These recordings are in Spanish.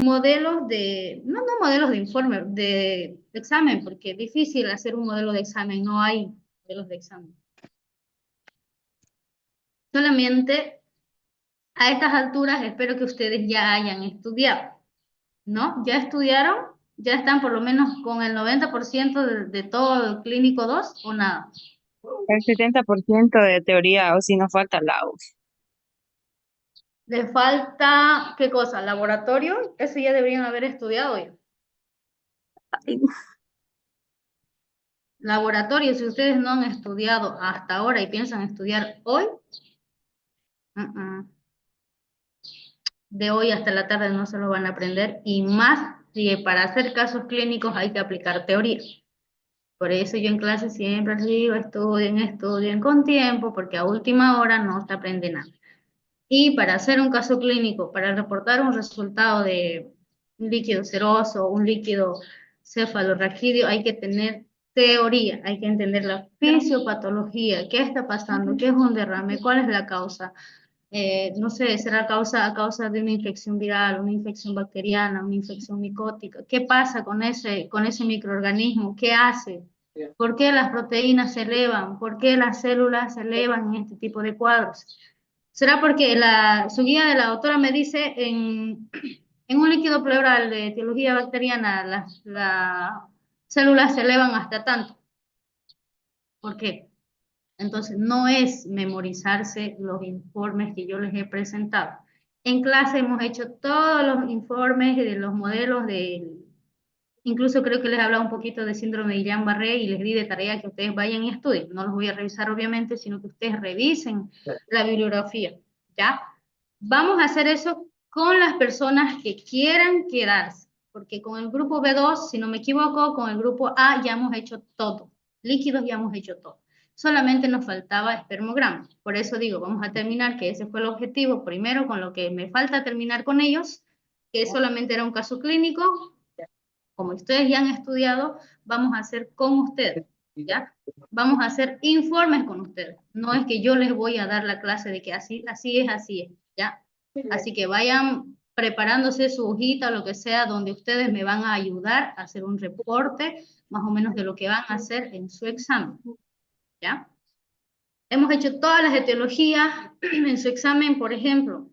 modelos no modelos de informe, de examen, porque es difícil hacer un modelo de examen, no hay modelos de examen. Solamente a estas alturas espero que ustedes ya hayan estudiado, ¿no? ¿Ya estudiaron? ¿Ya están por lo menos con el 90% de todo el clínico 2 o nada? El 70% de teoría, o si nos falta la U. ¿Les falta qué cosa? ¿Laboratorio? Eso ya deberían haber estudiado ya. Laboratorio, si ustedes no han estudiado hasta ahora y piensan estudiar hoy, uh-uh, de hoy hasta la tarde no se lo van a aprender y más si para hacer casos clínicos hay que aplicar teoría. Por eso yo en clase siempre les digo, estudien con tiempo, porque a última hora no se aprende nada. Y para hacer un caso clínico, para reportar un resultado de un líquido seroso, un líquido cefalorraquídeo, hay que tener teoría, hay que entender la fisiopatología, qué está pasando, qué es un derrame, cuál es la causa. No sé, será a causa de una infección viral, una infección bacteriana, una infección micótica. ¿Qué pasa con ese microorganismo? ¿Qué hace? ¿Por qué las proteínas se elevan? ¿Por qué las células se elevan en este tipo de cuadros? ¿Será porque su guía de la doctora me dice en un líquido pleural de etiología bacteriana las células se elevan hasta tanto? ¿Por qué? Entonces, no es memorizarse los informes que yo les he presentado. En clase hemos hecho todos los informes de los modelos incluso creo que les he hablado un poquito de síndrome de Guillain-Barré y les di de tarea que ustedes vayan y estudien. No los voy a revisar obviamente, sino que ustedes revisen la bibliografía, ¿ya? Vamos a hacer eso con las personas que quieran quedarse, porque con el grupo B2, si no me equivoco, con el grupo A ya hemos hecho todo. Líquidos ya hemos hecho todo. Solamente nos faltaba espermograma. Por eso digo, vamos a terminar, que ese fue el objetivo, primero con lo que me falta terminar con ellos, que solamente era un caso clínico. Como ustedes ya han estudiado, vamos a hacer con ustedes, ¿ya? Vamos a hacer informes con ustedes. No es que yo les voy a dar la clase de que así es, ¿ya? Así que vayan preparándose su hojita o lo que sea, donde ustedes me van a ayudar a hacer un reporte más o menos de lo que van a hacer en su examen, ¿ya? Hemos hecho todas las etiologías en su examen, por ejemplo.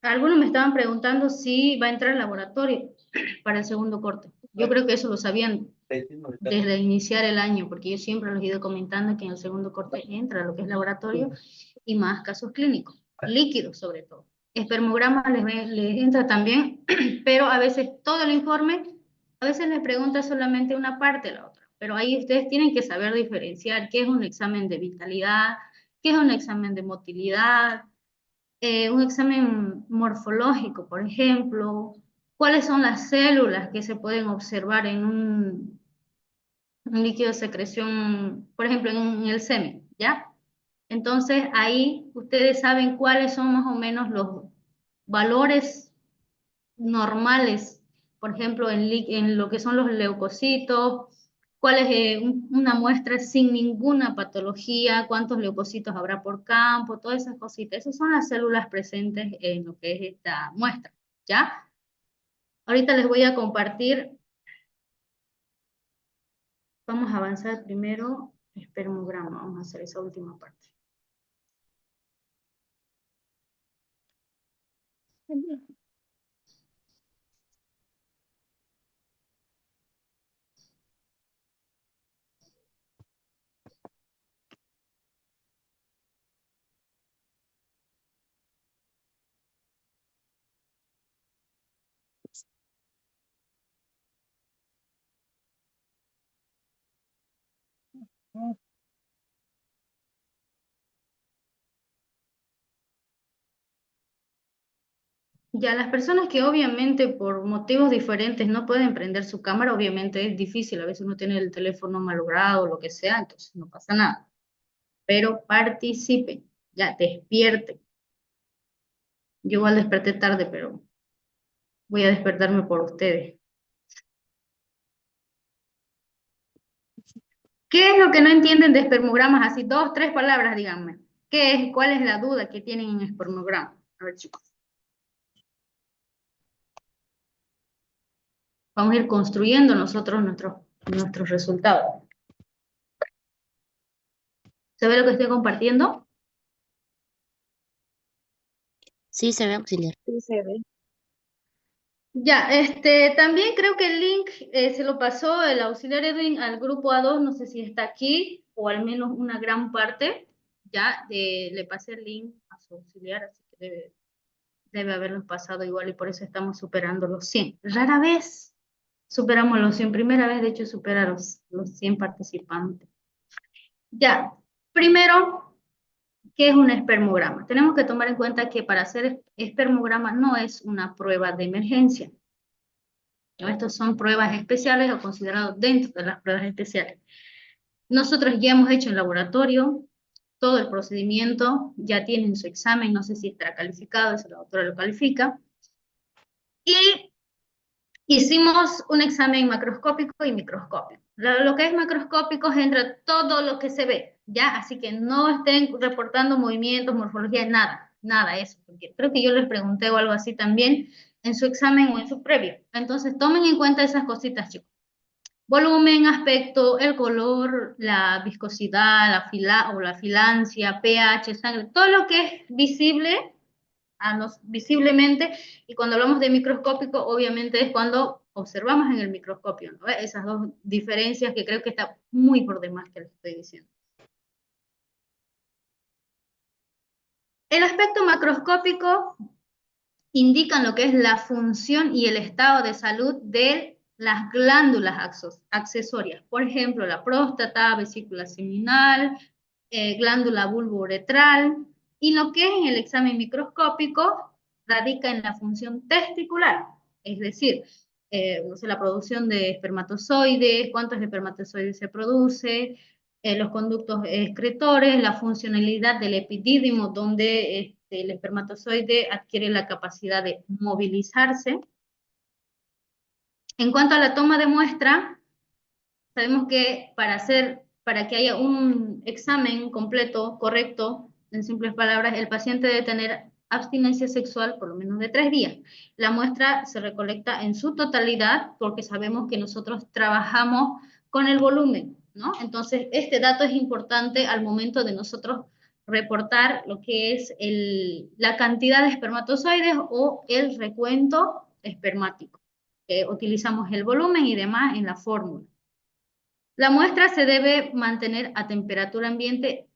Algunos me estaban preguntando si va a entrar al laboratorio para el segundo corte. Yo creo que eso lo sabían desde iniciar el año, porque yo siempre les he ido comentando que en el segundo corte entra lo que es laboratorio y más casos clínicos, líquidos sobre todo. Espermograma les entra también, pero a veces todo el informe, a veces les pregunta solamente una parte de la otra, pero ahí ustedes tienen que saber diferenciar qué es un examen de vitalidad, qué es un examen de motilidad, un examen morfológico, por ejemplo, cuáles son las células que se pueden observar en un líquido de secreción, por ejemplo, en el semen, ¿ya? Entonces, ahí ustedes saben cuáles son más o menos los valores normales, por ejemplo, en lo que son los leucocitos, cuál es una muestra sin ninguna patología, cuántos leucocitos habrá por campo, todas esas cositas. Esas son las células presentes en lo que es esta muestra, ¿ya? Ahorita les voy a compartir, vamos a avanzar primero, espermograma, vamos a hacer esa última parte. Ya las personas que obviamente por motivos diferentes no pueden prender su cámara, obviamente es difícil, a veces uno tiene el teléfono malogrado o lo que sea, entonces no pasa nada. Pero participen, ya despierten. Yo igual desperté tarde, pero voy a despertarme por ustedes. ¿Qué es lo que no entienden de espermogramas? Así, dos, tres palabras, díganme. ¿Qué es? ¿Cuál es la duda que tienen en espermograma? A ver, chicos. Vamos a ir construyendo nosotros nuestros resultados. ¿Se ve lo que estoy compartiendo? Sí, se ve, auxiliar. Sí, se ve. Ya, también creo que el link se lo pasó el auxiliar Edwin al grupo A2, no sé si está aquí, o al menos una gran parte, ya le pasé el link a su auxiliar, así que debe haberlos pasado igual y por eso estamos superando los 100. Rara vez superamos los 100, primera vez de hecho supera los 100 participantes. Ya, primero, ¿qué es un espermograma? Tenemos que tomar en cuenta que para hacer espermograma no es una prueba de emergencia. ¿No? Estos son pruebas especiales o considerados dentro de las pruebas especiales. Nosotros ya hemos hecho en laboratorio todo el procedimiento, ya tienen su examen, no sé si estará calificado, eso la doctora lo califica. Y hicimos un examen macroscópico y microscópico. Lo que es macroscópico entra todo lo que se ve, ¿ya? Así que no estén reportando movimientos, morfología, nada, nada eso, porque creo que yo les pregunté o algo así también en su examen o en su previo. Entonces tomen en cuenta esas cositas, chicos. Volumen, aspecto, el color, la viscosidad, la filancia, pH, sangre, todo lo que es visible visiblemente, y cuando hablamos de microscópico, obviamente es cuando observamos en el microscopio, ¿no? Esas dos diferencias que creo que está muy por demás que les estoy diciendo. El aspecto macroscópico indican lo que es la función y el estado de salud de las glándulas accesorias. Por ejemplo, la próstata, vesícula seminal, glándula bulbouretral, y lo que es en el examen microscópico radica en la función testicular, es decir, no sé, la producción de espermatozoides, cuántos espermatozoides se produce, los conductos excretores, la funcionalidad del epidídimo, donde el espermatozoide adquiere la capacidad de movilizarse. En cuanto a la toma de muestra, sabemos que para que haya un examen completo, correcto, en simples palabras, el paciente debe tener abstinencia sexual por lo menos de 3 días. La muestra se recolecta en su totalidad porque sabemos que nosotros trabajamos con el volumen, ¿no? Entonces, este dato es importante al momento de nosotros reportar lo que es la cantidad de espermatozoides o el recuento espermático. Utilizamos el volumen y demás en la fórmula. La muestra se debe mantener a temperatura ambiente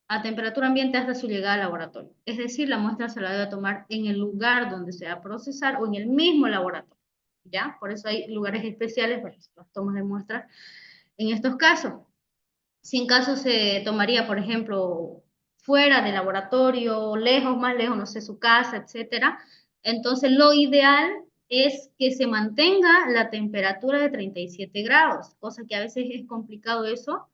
hasta su llegada al laboratorio. Es decir, la muestra se la debe tomar en el lugar donde se va a procesar o en el mismo laboratorio. ¿Ya? Por eso hay lugares especiales para las tomas de muestras en estos casos. Si en caso se tomaría, por ejemplo, fuera del laboratorio, lejos, más lejos, no sé, su casa, etcétera, entonces lo ideal es que se mantenga la temperatura de 37 grados, cosa que a veces es complicado eso,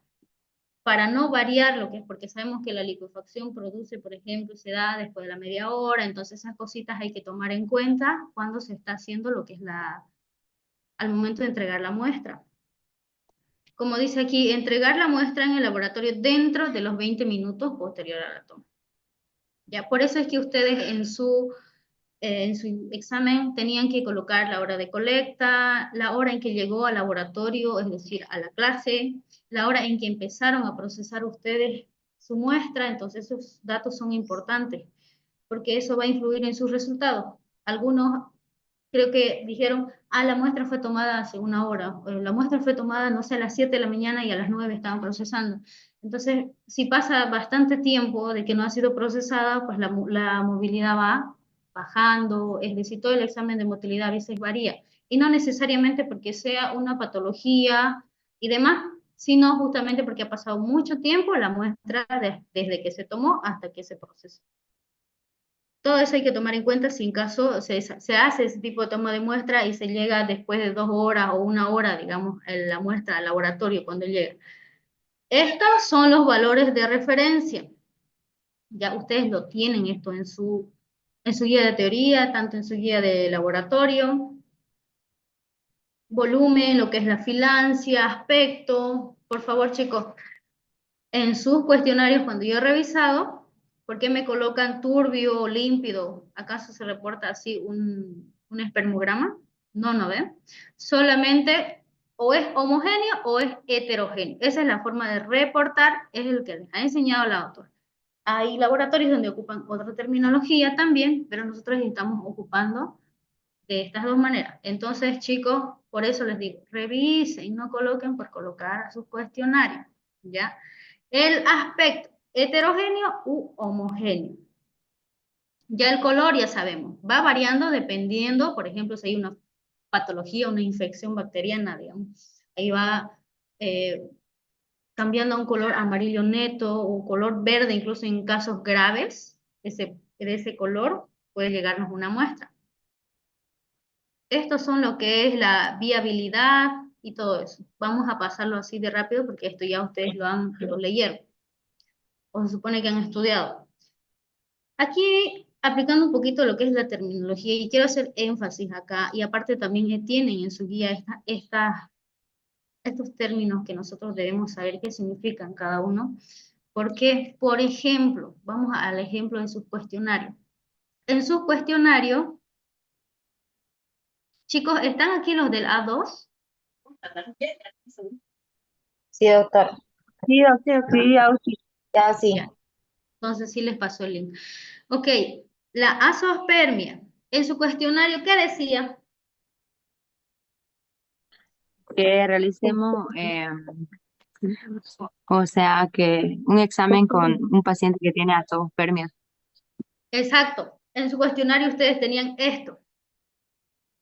para no variar lo que es, porque sabemos que la liquefacción produce, por ejemplo, se da después de la media hora, entonces esas cositas hay que tomar en cuenta cuando se está haciendo lo que es al momento de entregar la muestra. Como dice aquí, entregar la muestra en el laboratorio dentro de los 20 minutos posterior a la toma. Ya, por eso es que ustedes en su examen tenían que colocar la hora de colecta, la hora en que llegó al laboratorio, es decir, a la clase, la hora en que empezaron a procesar ustedes su muestra, entonces esos datos son importantes, porque eso va a influir en sus resultados. Algunos creo que dijeron, la muestra fue tomada hace 1 hora, la muestra fue tomada, no sé, a las 7 de la mañana y a las 9 estaban procesando. Entonces, si pasa bastante tiempo de que no ha sido procesada, pues la movilidad va bajando, es decir, todo el examen de motilidad a veces varía. Y no necesariamente porque sea una patología y demás, sino justamente porque ha pasado mucho tiempo la muestra desde que se tomó hasta que se procesó. Todo eso hay que tomar en cuenta si en caso se hace ese tipo de toma de muestra y se llega después de 2 horas o 1 hora, digamos, en la muestra al laboratorio cuando llega. Estos son los valores de referencia. Ya ustedes lo tienen esto en su guía de teoría, tanto en su guía de laboratorio. Volumen, lo que es la filancia, aspecto. Por favor, chicos, en sus cuestionarios, cuando yo he revisado, ¿por qué me colocan turbio o límpido? ¿Acaso se reporta así un espermograma? No, no ven. Solamente o es homogéneo o es heterogéneo. Esa es la forma de reportar, es el que les ha enseñado la autora. Hay laboratorios donde ocupan otra terminología también, pero nosotros estamos ocupando de estas dos maneras. Entonces, chicos, por eso les digo, revisen, no coloquen por colocar sus cuestionarios, ¿ya? El aspecto heterogéneo u homogéneo. Ya el color, ya sabemos, va variando dependiendo, por ejemplo, si hay una patología, una infección bacteriana, digamos, ahí va cambiando a un color amarillo neto o color verde, incluso en casos graves, de ese color puede llegarnos una muestra. Estos son lo que es la viabilidad y todo eso. Vamos a pasarlo así de rápido porque esto ya ustedes lo leyeron o se supone que han estudiado. Aquí, aplicando un poquito lo que es la terminología, y quiero hacer énfasis acá, y aparte también tienen en su guía estos términos que nosotros debemos saber qué significan cada uno, porque, por ejemplo, vamos al ejemplo de su cuestionario. En su cuestionario, chicos, ¿están aquí los del A2? Sí, doctor. Sí, doctor, sí, Ausi. Ya sí. Ya. Entonces sí les pasó el link. Ok, la azospermia. En su cuestionario, ¿qué decía? Que realicemos, o sea, que un examen con un paciente que tiene azoospermia. Exacto. En su cuestionario ustedes tenían esto.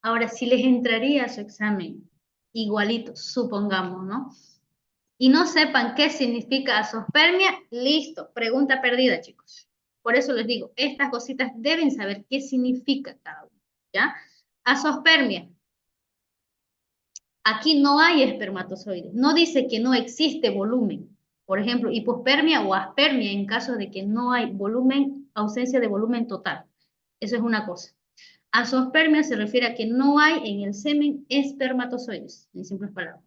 Ahora, si les entraría a su examen igualito, supongamos, ¿no? Y no sepan qué significa azospermia, listo, pregunta perdida, chicos. Por eso les digo, estas cositas deben saber qué significa cada uno, ¿ya? Azospermia. Aquí no hay espermatozoides. No dice que no existe volumen. Por ejemplo, hipospermia o aspermia en caso de que no hay volumen, ausencia de volumen total. Eso es una cosa. Azospermia se refiere a que no hay en el semen espermatozoides, en simples palabras.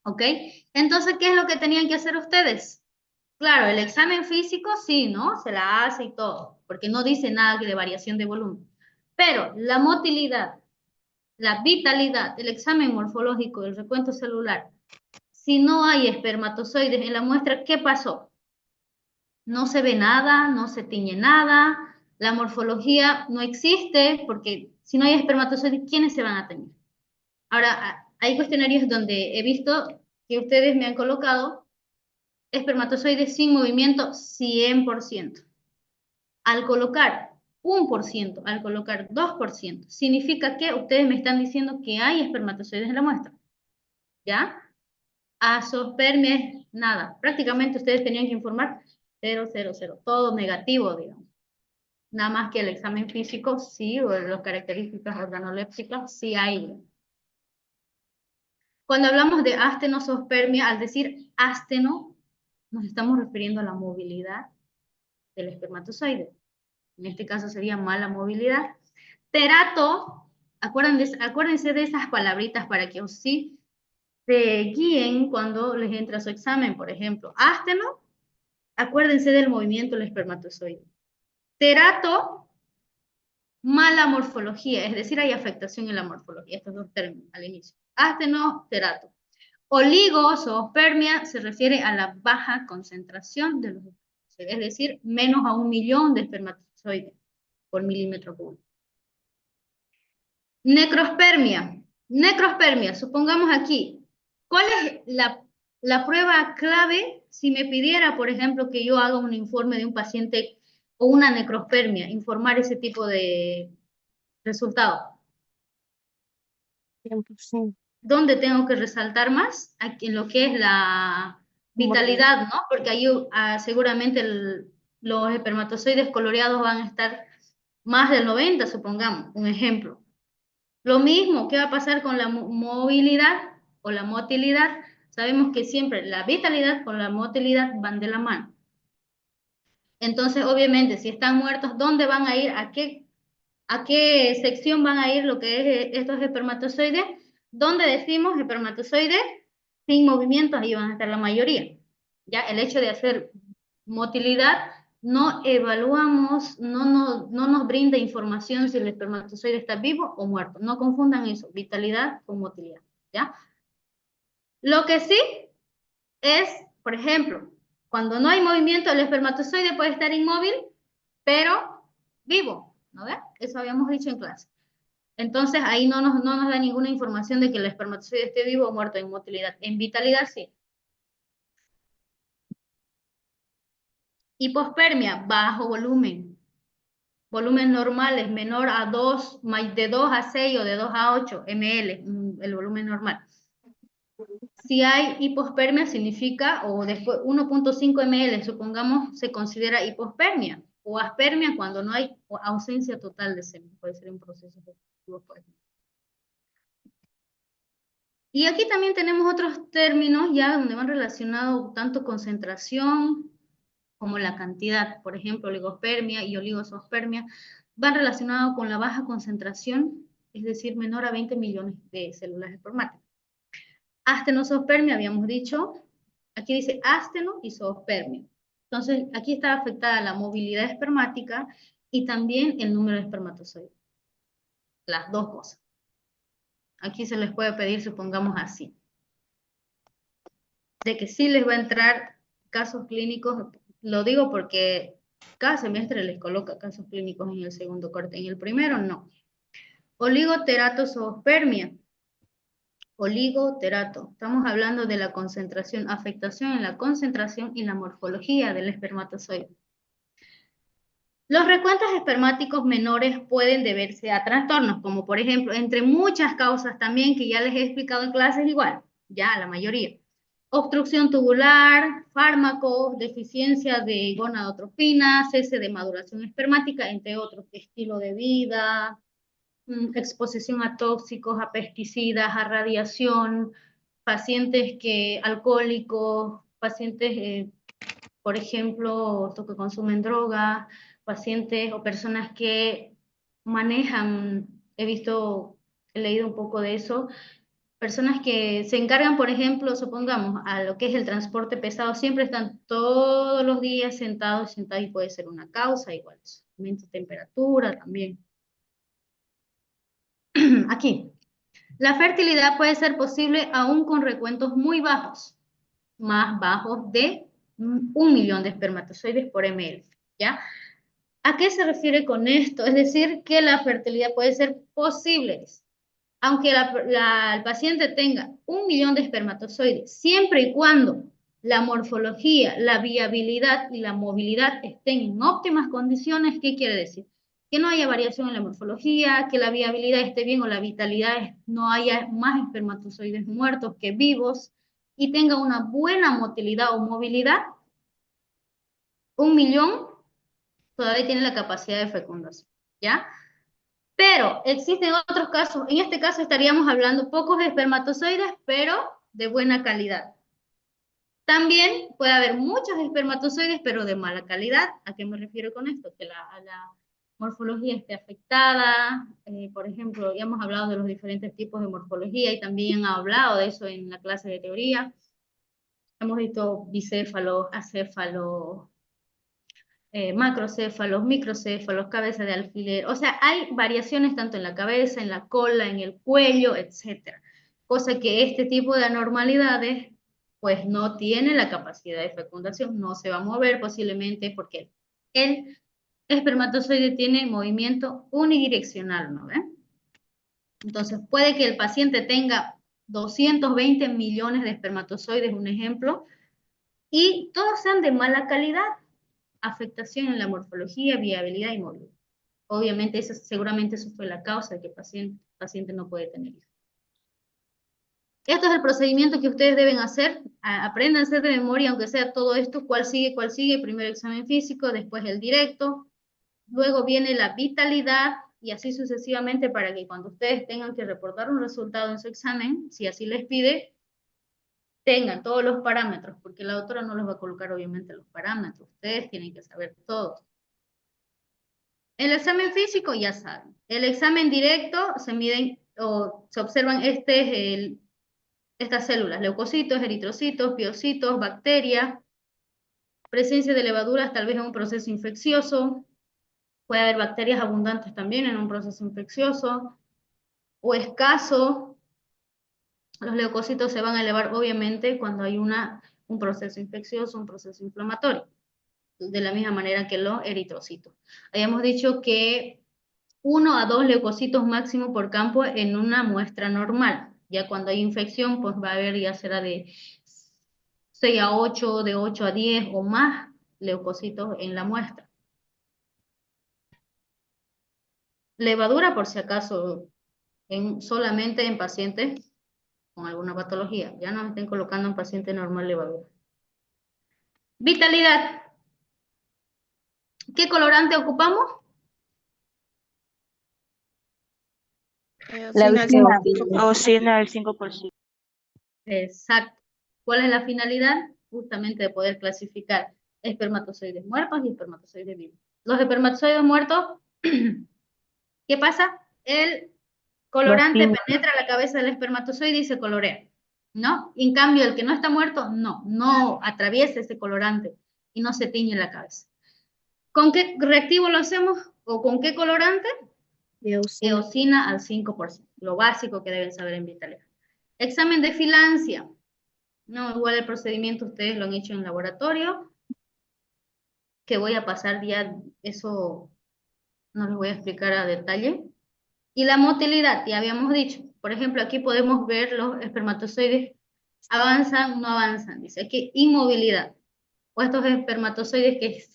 ¿Ok? Entonces, ¿qué es lo que tenían que hacer ustedes? Claro, el examen físico sí, ¿no? Se la hace y todo, porque no dice nada de variación de volumen. Pero la motilidad, la vitalidad, el examen morfológico, el recuento celular, si no hay espermatozoides en la muestra, ¿qué pasó? No se ve nada, no se tiñe nada, la morfología no existe, porque si no hay espermatozoides, ¿quiénes se van a teñir? Ahora, hay cuestionarios donde he visto que ustedes me han colocado espermatozoides sin movimiento 100%. Al colocar 1%, al colocar 2%, significa que ustedes me están diciendo que hay espermatozoides en la muestra. ¿Ya? Azospermia es nada. Prácticamente ustedes tenían que informar 0, 0, 0. Todo negativo, digamos. Nada más que el examen físico, sí, o las características organolépticas, sí hay. Cuando hablamos de astenosospermia, al decir asteno, nos estamos refiriendo a la movilidad del espermatozoide. En este caso sería mala movilidad. Terato, acuérdense de esas palabritas para que sí se guíen cuando les entra su examen, por ejemplo. Ásteno, acuérdense del movimiento del espermatozoide. Terato, mala morfología, es decir, hay afectación en la morfología, estos dos términos al inicio. Ásteno, terato. Oligospermia se refiere a la baja concentración de los espermatozoides, es decir, menos a 1 millón de espermatozoides por milímetro cúbico. Necrospermia. Necrospermia, supongamos aquí, ¿cuál es la prueba clave si me pidiera, por ejemplo, que yo haga un informe de un paciente o una necrospermia, informar ese tipo de resultado? 100%. ¿Dónde tengo que resaltar más? Aquí en lo que es la vitalidad, ¿no? Porque ahí seguramente los espermatozoides coloreados van a estar más del 90, supongamos, un ejemplo. Lo mismo, ¿qué va a pasar con la movilidad o la motilidad? Sabemos que siempre la vitalidad con la motilidad van de la mano. Entonces, obviamente, si están muertos, ¿dónde van a ir? ¿A qué sección van a ir lo que es estos espermatozoides? ¿Dónde decimos espermatozoides sin movimientos? Ahí van a estar la mayoría. Ya el hecho de hacer motilidad no evaluamos, no nos brinda información si el espermatozoide está vivo o muerto. No confundan eso, vitalidad con motilidad, ¿ya? Lo que sí es, por ejemplo, cuando no hay movimiento, el espermatozoide puede estar inmóvil, pero vivo, ¿no ve? Eso habíamos dicho en clase. Entonces, ahí no nos da ninguna información de que el espermatozoide esté vivo o muerto en motilidad. En vitalidad, sí. Hipospermia, bajo volumen. Volumen normal es menor a 2, de 2 a 6 o de 2 a 8 ml, el volumen normal. Si hay hipospermia significa, o después 1.5 ml, supongamos, se considera hipospermia, o aspermia cuando no hay ausencia total de semen, puede ser un proceso ejecutivo, por ejemplo. Y aquí también tenemos otros términos ya donde van relacionados tanto concentración como la cantidad. Por ejemplo, oligospermia y oligosospermia van relacionados con la baja concentración, es decir, menor a 20 millones de células espermáticas. Astenosospermia, habíamos dicho, aquí dice asteno y zoospermia. Entonces, aquí está afectada la movilidad espermática y también el número de espermatozoides. Las dos cosas. Aquí se les puede pedir, supongamos así, de que sí les va a entrar casos clínicos, lo digo porque cada semestre les coloca casos clínicos en el segundo corte, en el primero no. Oligoteratozoospermia. Oligoterato. Estamos hablando de la concentración, afectación en la concentración y la morfología del espermatozoide. Los recuentos espermáticos menores pueden deberse a trastornos, como por ejemplo, entre muchas causas también que ya les he explicado en clases igual, ya la mayoría. Obstrucción tubular, fármacos, deficiencia de gonadotropina, cese de maduración espermática, entre otros, estilo de vida, exposición a tóxicos, a pesticidas, a radiación, pacientes alcohólicos, pacientes, por ejemplo, que consumen drogas, pacientes o personas que manejan, he leído un poco de eso, personas que se encargan, por ejemplo, supongamos, a lo que es el transporte pesado, siempre están todos los días sentados y puede ser una causa, igual, aumento de temperatura también. Aquí, la fertilidad puede ser posible aún con recuentos muy bajos, más bajos de 1 millón de espermatozoides por ml, ¿ya? ¿A qué se refiere con esto? Es decir, que la fertilidad puede ser posible, aunque el paciente tenga 1 millón de espermatozoides, siempre y cuando la morfología, la viabilidad y la movilidad estén en óptimas condiciones. ¿Qué quiere decir? Que no haya variación en la morfología, que la viabilidad esté bien o la vitalidad no haya más espermatozoides muertos que vivos y tenga una buena motilidad o movilidad. 1 millón todavía tiene la capacidad de fecundación, ¿ya? Pero existen otros casos, en este caso estaríamos hablando pocos espermatozoides, pero de buena calidad. También puede haber muchos espermatozoides, pero de mala calidad. ¿A qué me refiero con esto? Que la morfología esté afectada. Por ejemplo, ya hemos hablado de los diferentes tipos de morfología y también ha hablado de eso en la clase de teoría. Hemos visto bicéfalos, acéfalos, macrocéfalos, microcéfalos, cabeza de alfiler. O sea, hay variaciones tanto en la cabeza, en la cola, en el cuello, etc. Cosa que este tipo de anormalidades pues no tiene la capacidad de fecundación, no se va a mover posiblemente porque el espermatozoide tiene movimiento unidireccional, ¿no ven? Entonces puede que el paciente tenga 220 millones de espermatozoides, un ejemplo, y todos sean de mala calidad, afectación en la morfología, viabilidad y movilidad. Obviamente, seguramente eso fue la causa de que el paciente no puede tener hijos. Esto es el procedimiento que ustedes deben hacer. Apréndanse de memoria, aunque sea todo esto, cuál sigue. Primero examen físico, después el directo, luego viene la vitalidad y así sucesivamente para que cuando ustedes tengan que reportar un resultado en su examen, si así les pide, tengan todos los parámetros, porque la doctora no les va a colocar obviamente los parámetros. Ustedes tienen que saber todo. El examen físico ya saben. El examen directo se miden o se observan estas células, leucocitos, eritrocitos, piocitos, bacterias. Presencia de levaduras tal vez en un proceso infeccioso. Puede haber bacterias abundantes también en un proceso infeccioso. O escaso. Los leucocitos se van a elevar obviamente cuando hay un proceso infeccioso, un proceso inflamatorio. De la misma manera que los eritrocitos. Habíamos dicho que 1 a 2 leucocitos máximo por campo en una muestra normal. Ya cuando hay infección, pues va a haber, ya será de 6 a 8, de 8 a 10 o más leucocitos en la muestra. Levadura, por si acaso, solamente en pacientes con alguna patología. Ya no me estén colocando en paciente normal levadura. Vitalidad. ¿Qué colorante ocupamos? La Eosina. Eosina el 5%. Exacto. ¿Cuál es la finalidad? Justamente de poder clasificar espermatozoides muertos y espermatozoides vivos. Los espermatozoides muertos, ¿qué pasa? El colorante Los penetra la cabeza del espermatozoide y se colorea, ¿no? En cambio, el que no está muerto, no atraviesa ese colorante y no se tiñe la cabeza. ¿Con qué reactivo lo hacemos? ¿O con qué colorante? Eosina al 5%, lo básico que deben saber en vitalidad. Examen de filancia. No, igual el procedimiento ustedes lo han hecho en laboratorio, que voy a pasar ya, eso no les voy a explicar a detalle. Y la motilidad, ya habíamos dicho, por ejemplo, aquí podemos ver los espermatozoides, avanzan, no avanzan, dice aquí inmovilidad, o estos espermatozoides que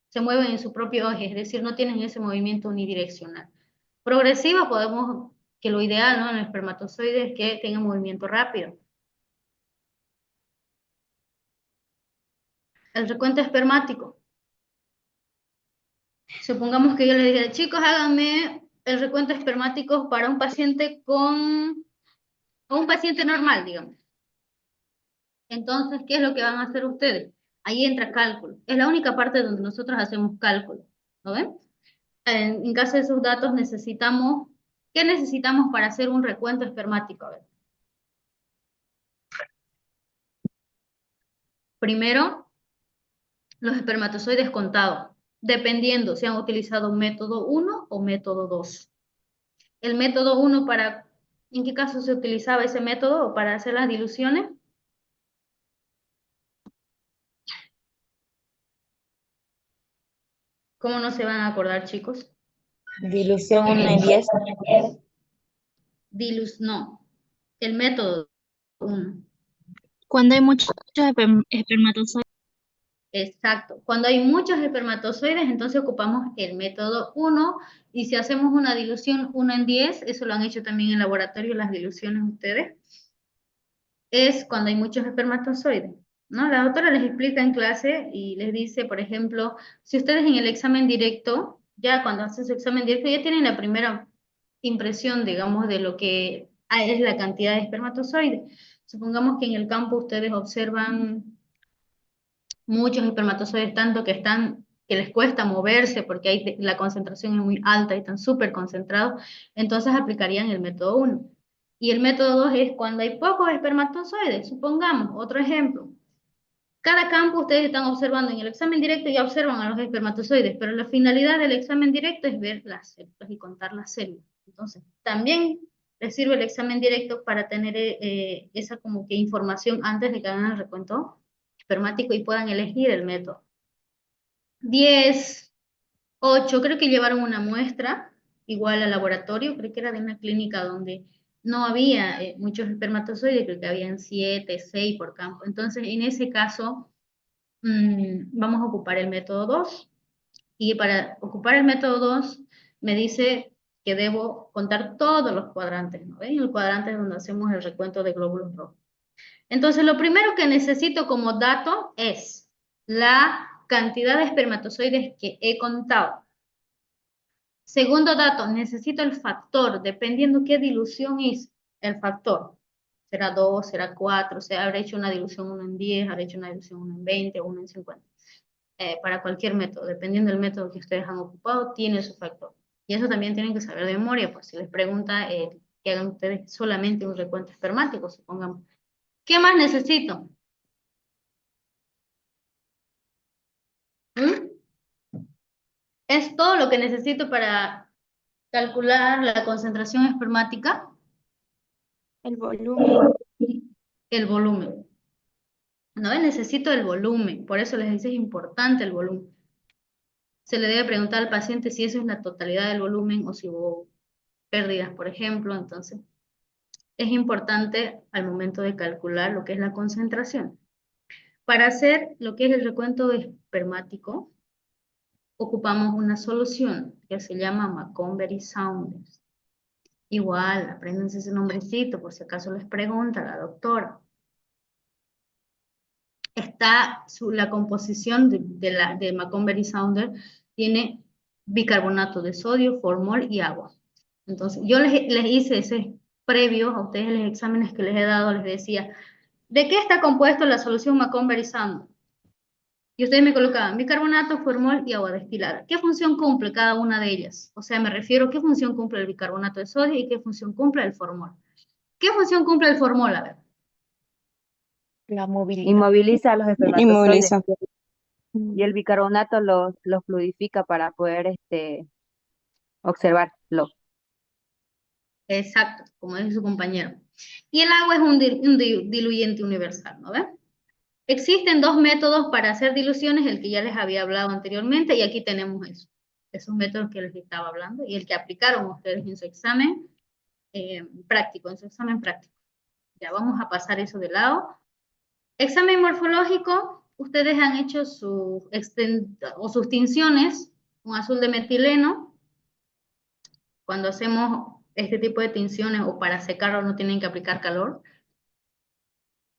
se mueven en su propio eje, es decir, no tienen ese movimiento unidireccional. Progresiva, podemos, que lo ideal, ¿no?, en el espermatozoide es que tenga movimiento rápido. El recuento espermático. Supongamos que yo le dijera, chicos, háganme el recuento espermático para un paciente o un paciente normal, digamos. Entonces, ¿qué es lo que van a hacer ustedes? Ahí entra cálculo. Es la única parte donde nosotros hacemos cálculo. ¿Lo ven? En caso de esos datos necesitamos, ¿qué necesitamos para hacer un recuento espermático? A ver. Primero, los espermatozoides contados, dependiendo si han utilizado método 1 o método 2. El método 1 ¿en qué caso se utilizaba ese método para hacer las diluciones? ¿Cómo no se van a acordar, chicos? Dilución 1 en 10. No, el método 1. Cuando hay muchos espermatozoides. Exacto. Cuando hay muchos espermatozoides, entonces ocupamos el método 1, y si hacemos una dilución 1 en 10, eso lo han hecho también en laboratorio, las diluciones ustedes, es cuando hay muchos espermatozoides, ¿no? La doctora les explica en clase y les dice, por ejemplo, si ustedes en el examen directo, ya cuando hacen su examen directo, ya tienen la primera impresión, digamos, de lo que es la cantidad de espermatozoides. Supongamos que en el campo ustedes observan muchos espermatozoides, tanto que les cuesta moverse porque la concentración es muy alta y están súper concentrados, entonces aplicarían el método 1. Y el método 2 es cuando hay pocos espermatozoides. Supongamos, otro ejemplo. Cada campo ustedes están observando en el examen directo, y observan a los espermatozoides, pero la finalidad del examen directo es ver las células y contar las células. Entonces, también les sirve el examen directo para tener esa como que información antes de que hagan el recuento espermático y puedan elegir el método. 10, 8, creo que llevaron una muestra igual al laboratorio, creo que era de una clínica donde no había muchos espermatozoides, creo que habían 7, 6 por campo. Entonces, en ese caso, vamos a ocupar el método 2. Y para ocupar el método 2, me dice que debo contar todos los cuadrantes, ¿no ven? El cuadrante es donde hacemos el recuento de glóbulos rojos. Entonces, lo primero que necesito como dato es la cantidad de espermatozoides que he contado. Segundo dato, necesito el factor, dependiendo qué dilución hice, el factor. Será 2, será 4, habrá hecho una dilución 1 en 10, habrá hecho una dilución 1 en 20 o 1 en 50. Para cualquier método, dependiendo del método que ustedes han ocupado, tiene su factor. Y eso también tienen que saber de memoria, pues si les pregunta que hagan ustedes solamente un recuento espermático, supongamos. ¿Qué más necesito? Es todo lo que necesito para calcular la concentración espermática, El volumen. el volumen. No necesito el volumen, por eso les dice es importante el volumen. Se le debe preguntar al paciente si eso es la totalidad del volumen o si hubo pérdidas, por ejemplo. Entonces, es importante al momento de calcular lo que es la concentración. Para hacer lo que es el recuento espermático, ocupamos una solución que se llama Montgomery-Saunders. Igual, apréndanse ese nombrecito por si acaso les pregunta la doctora. La composición de Montgomery-Saunders tiene bicarbonato de sodio, formol y agua. Entonces, yo les hice ese previo a ustedes los exámenes que les he dado, les decía, ¿de qué está compuesto la solución Montgomery-Saunders? Y ustedes me colocaban bicarbonato, formol y agua destilada. ¿Qué función cumple cada una de ellas? O sea, me refiero a qué función cumple el bicarbonato de sodio y qué función cumple el formol. ¿Qué función cumple el formol? A ver. La movilidad. Inmoviliza a los espermatozoides Inmoviliza. y el bicarbonato los fluidifica para poder observarlo. Exacto, como dice su compañero. Y el agua es un diluyente universal, ¿no ven? Existen dos métodos para hacer diluciones, el que ya les había hablado anteriormente, y aquí tenemos eso, esos métodos que les estaba hablando, y el que aplicaron ustedes en su examen práctico, Ya vamos a pasar eso de lado. Examen morfológico, ustedes han hecho sus tinciones, un azul de metileno. Cuando hacemos este tipo de tinciones o para secarlo no tienen que aplicar calor.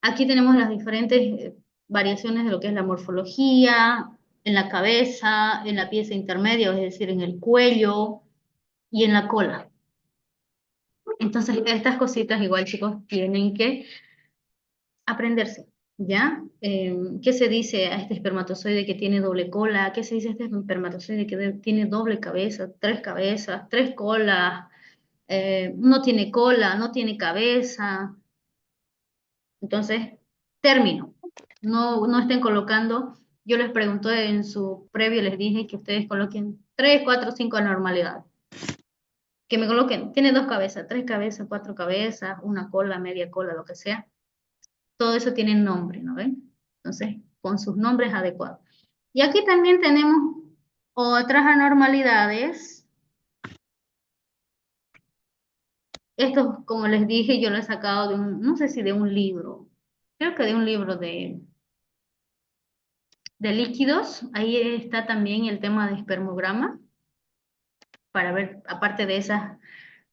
Aquí tenemos las diferentes variaciones de lo que es la morfología, en la cabeza, en la pieza intermedia, es decir, en el cuello y en la cola. Entonces, estas cositas igual, chicos, tienen que aprenderse, ¿ya? ¿Qué se dice a este espermatozoide que tiene doble cola? ¿Qué se dice a este espermatozoide que tiene doble cabeza, tres cabezas, tres colas? No tiene cola, no tiene cabeza. Entonces, término. No estén colocando, yo les pregunté en su previo, les dije que ustedes coloquen 3, 4, 5 anormalidades. Que me coloquen, tiene dos cabezas, tres cabezas, cuatro cabezas, una cola, media cola, lo que sea. Todo eso tiene nombre, ¿no ven? Entonces, con sus nombres adecuados. Y aquí también tenemos otras anormalidades. Esto, como les dije, yo lo he sacado de no sé si de un libro, creo que de un libro de líquidos. Ahí está también el tema de espermograma, para ver, aparte de esas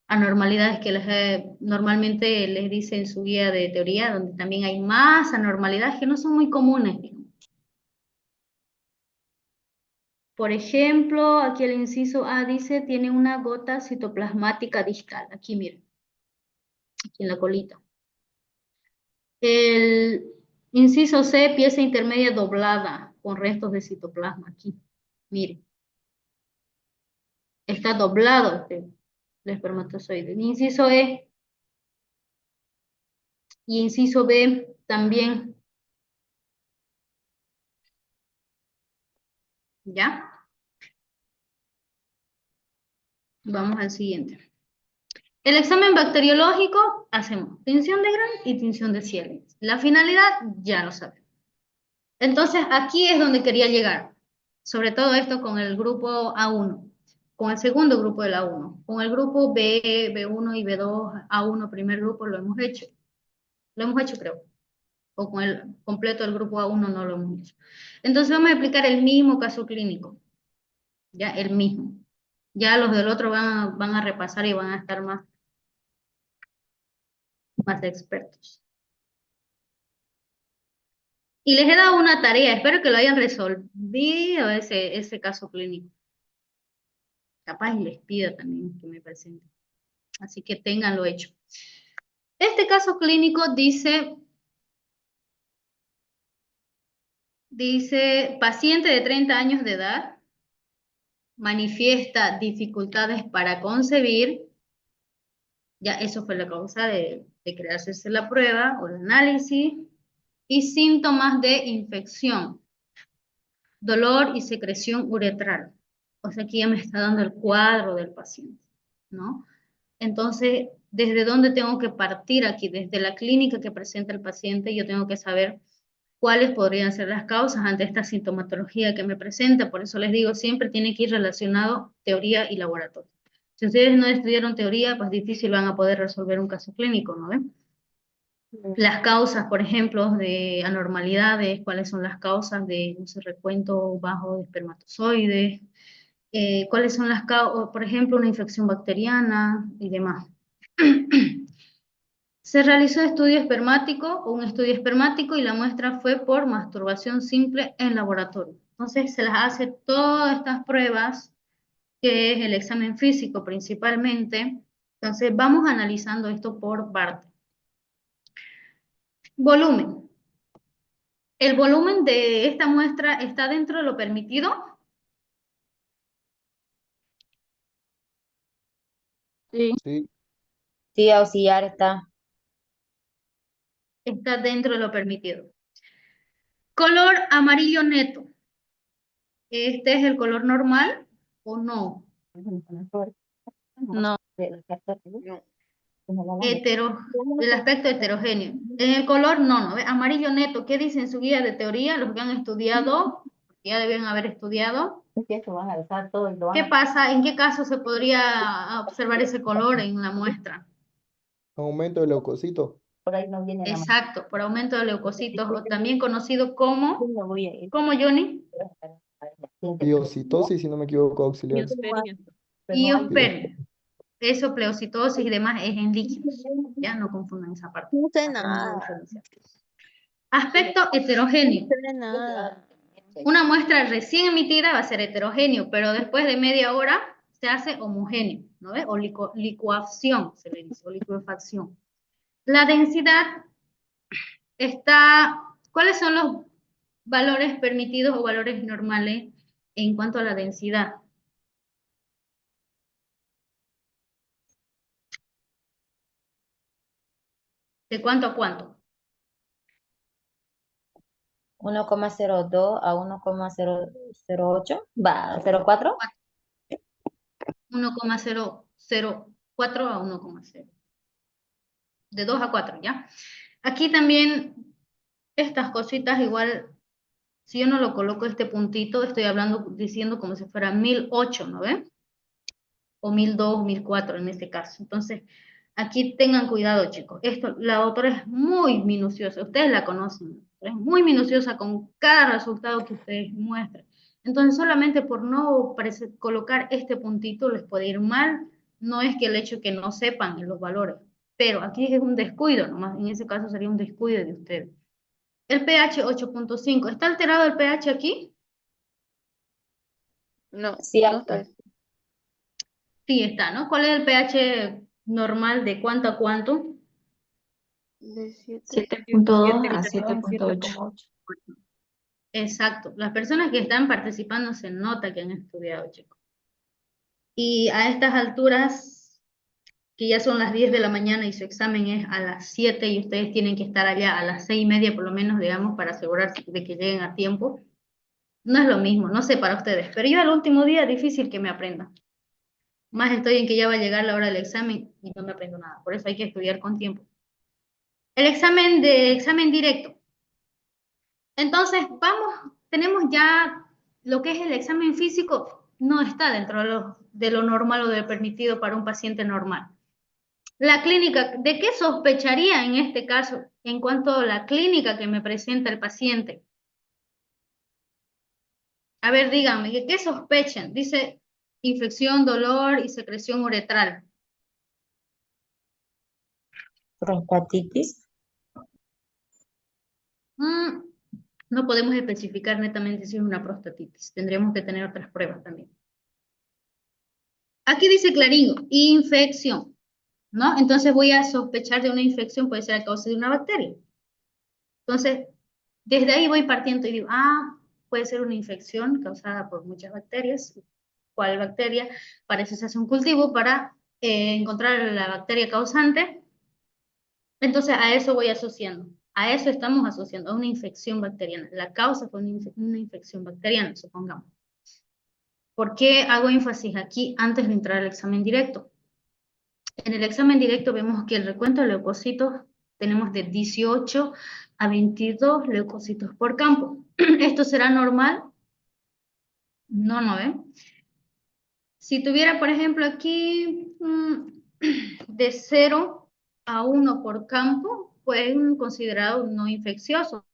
anormalidades que normalmente les dice en su guía de teoría, donde también hay más anormalidades que no son muy comunes. Por ejemplo, aquí el inciso A dice, tiene una gota citoplasmática distal. Aquí miren, aquí en la colita. El inciso C, pieza intermedia doblada, con restos de citoplasma. Aquí, miren. Está doblado el espermatozoide. Inciso E y inciso B también. ¿Ya? Vamos al siguiente. El examen bacteriológico, hacemos tinción de Gram y tinción de Siemens. La finalidad ya lo sabemos. Entonces, aquí es donde quería llegar. Sobre todo esto con el grupo A1, con el segundo grupo del A1. Con el grupo B, B1 y B2, A1, primer grupo, lo hemos hecho. Lo hemos hecho, creo. O con el completo del grupo A1 no lo hemos hecho. Entonces, vamos a explicar el mismo caso clínico. Ya, el mismo. Ya los del otro van a repasar y van a estar más expertos. Y les he dado una tarea, espero que lo hayan resolvido ese caso clínico. Capaz les pida también que me presenten. Así que ténganlo hecho. Este caso clínico dice, paciente de 30 años de edad, manifiesta dificultades para concebir. Ya eso fue la causa de querer hacerse la prueba o el análisis. Y síntomas de infección, dolor y secreción uretral. O sea, aquí ya me está dando el cuadro del paciente, ¿no? Entonces, ¿desde dónde tengo que partir aquí? Desde la clínica que presenta el paciente, yo tengo que saber cuáles podrían ser las causas ante esta sintomatología que me presenta. Por eso les digo, siempre tiene que ir relacionado teoría y laboratorio. Si ustedes no estudiaron teoría, pues difícil van a poder resolver un caso clínico, ¿no ven? Las causas, por ejemplo, de anormalidades, cuáles son las causas de un recuento bajo de espermatozoides, cuáles son las causas, por ejemplo, una infección bacteriana y demás. Se realizó un estudio espermático y la muestra fue por masturbación simple en laboratorio. Entonces se las hace todas estas pruebas, que es el examen físico principalmente. Entonces vamos analizando esto por parte. Volumen. ¿El volumen de esta muestra está dentro de lo permitido? Sí. Sí, Sí, auxiliar está. Está dentro de lo permitido. Color amarillo neto. ¿Este es el color normal o no? No. El aspecto heterogéneo. En el color no. Amarillo neto, ¿qué dice en su guía de teoría? Los que han estudiado, ya deben haber estudiado. ¿Qué pasa? ¿En qué caso se podría observar ese color en la muestra? aumento de leucocitos. Exacto, por aumento de leucocitos, o también conocido como Johnny, Biocitosis, si no me equivoco, auxiliar. Biosferia. iospermia. Eso, pleocitosis y demás es en líquidos. Ya no confundan esa parte. No sé Aprenden a nada. diferenciar. Aspecto heterogéneo. No sé nada. Una muestra recién emitida va a ser heterogéneo, pero después de media hora se hace homogéneo, ¿no ves? O licuafción, se le dice, o licuefacción. La densidad está, ¿cuáles son los valores permitidos o valores normales en cuanto a la densidad? ¿De cuánto a cuánto? 1,02 a 1,008, va, 0,4. 1,004 a 1,0. De 2 a 4, ¿ya? Aquí también estas cositas igual, si yo no lo coloco este puntito, estoy hablando, diciendo como si fuera 1008, ¿no ven? O 1002, 1004 en este caso. Entonces, aquí tengan cuidado, chicos. Esto, la autora es muy minuciosa, ustedes la conocen, es muy minuciosa con cada resultado que ustedes muestran. Entonces, solamente por no colocar este puntito les puede ir mal. No es que el hecho que no sepan los valores, pero aquí es un descuido, nomás en ese caso sería un descuido de ustedes. El pH 8.5, ¿está alterado el pH aquí? No, Sí, no está. Sí está, ¿no? ¿Cuál es el pH normal de cuánto a cuánto? De 7. 7.2 a 7.8. Exacto. Las personas que están participando se nota que han estudiado, chicos. Y a estas alturas, que ya son las 10 de la mañana y su examen es a las 7 y ustedes tienen que estar allá a las 6:30 por lo menos, digamos, para asegurarse de que lleguen a tiempo, no es lo mismo, no sé para ustedes, pero yo al último día es difícil que me aprenda. Más estoy en que ya va a llegar la hora del examen y no me aprendo nada. Por eso hay que estudiar con tiempo. El examen directo. Entonces, tenemos ya lo que es el examen físico, no está dentro de lo normal o de lo permitido para un paciente normal. La clínica, ¿de qué sospecharía en este caso en cuanto a la clínica que me presenta el paciente? A ver, díganme, ¿de qué sospechan? Dice infección, dolor y secreción uretral. Prostatitis. No podemos especificar netamente si es una prostatitis. Tendríamos que tener otras pruebas también. Aquí dice clarino, infección, ¿no? Entonces voy a sospechar de una infección, puede ser a causa de una bacteria. Entonces, desde ahí voy partiendo y digo, puede ser una infección causada por muchas bacterias. ¿Cuál bacteria? Para eso se hace un cultivo para encontrar la bacteria causante. Entonces, a eso voy asociando. A eso estamos asociando, a una infección bacteriana. La causa fue una infección bacteriana, supongamos. ¿Por qué hago énfasis aquí antes de entrar al examen directo? En el examen directo vemos que el recuento de leucocitos tenemos de 18 a 22 leucocitos por campo. ¿Esto será normal? No, no, ¿eh? Si tuviera, por ejemplo, aquí de 0 a 1 por campo, pues considerado no infeccioso.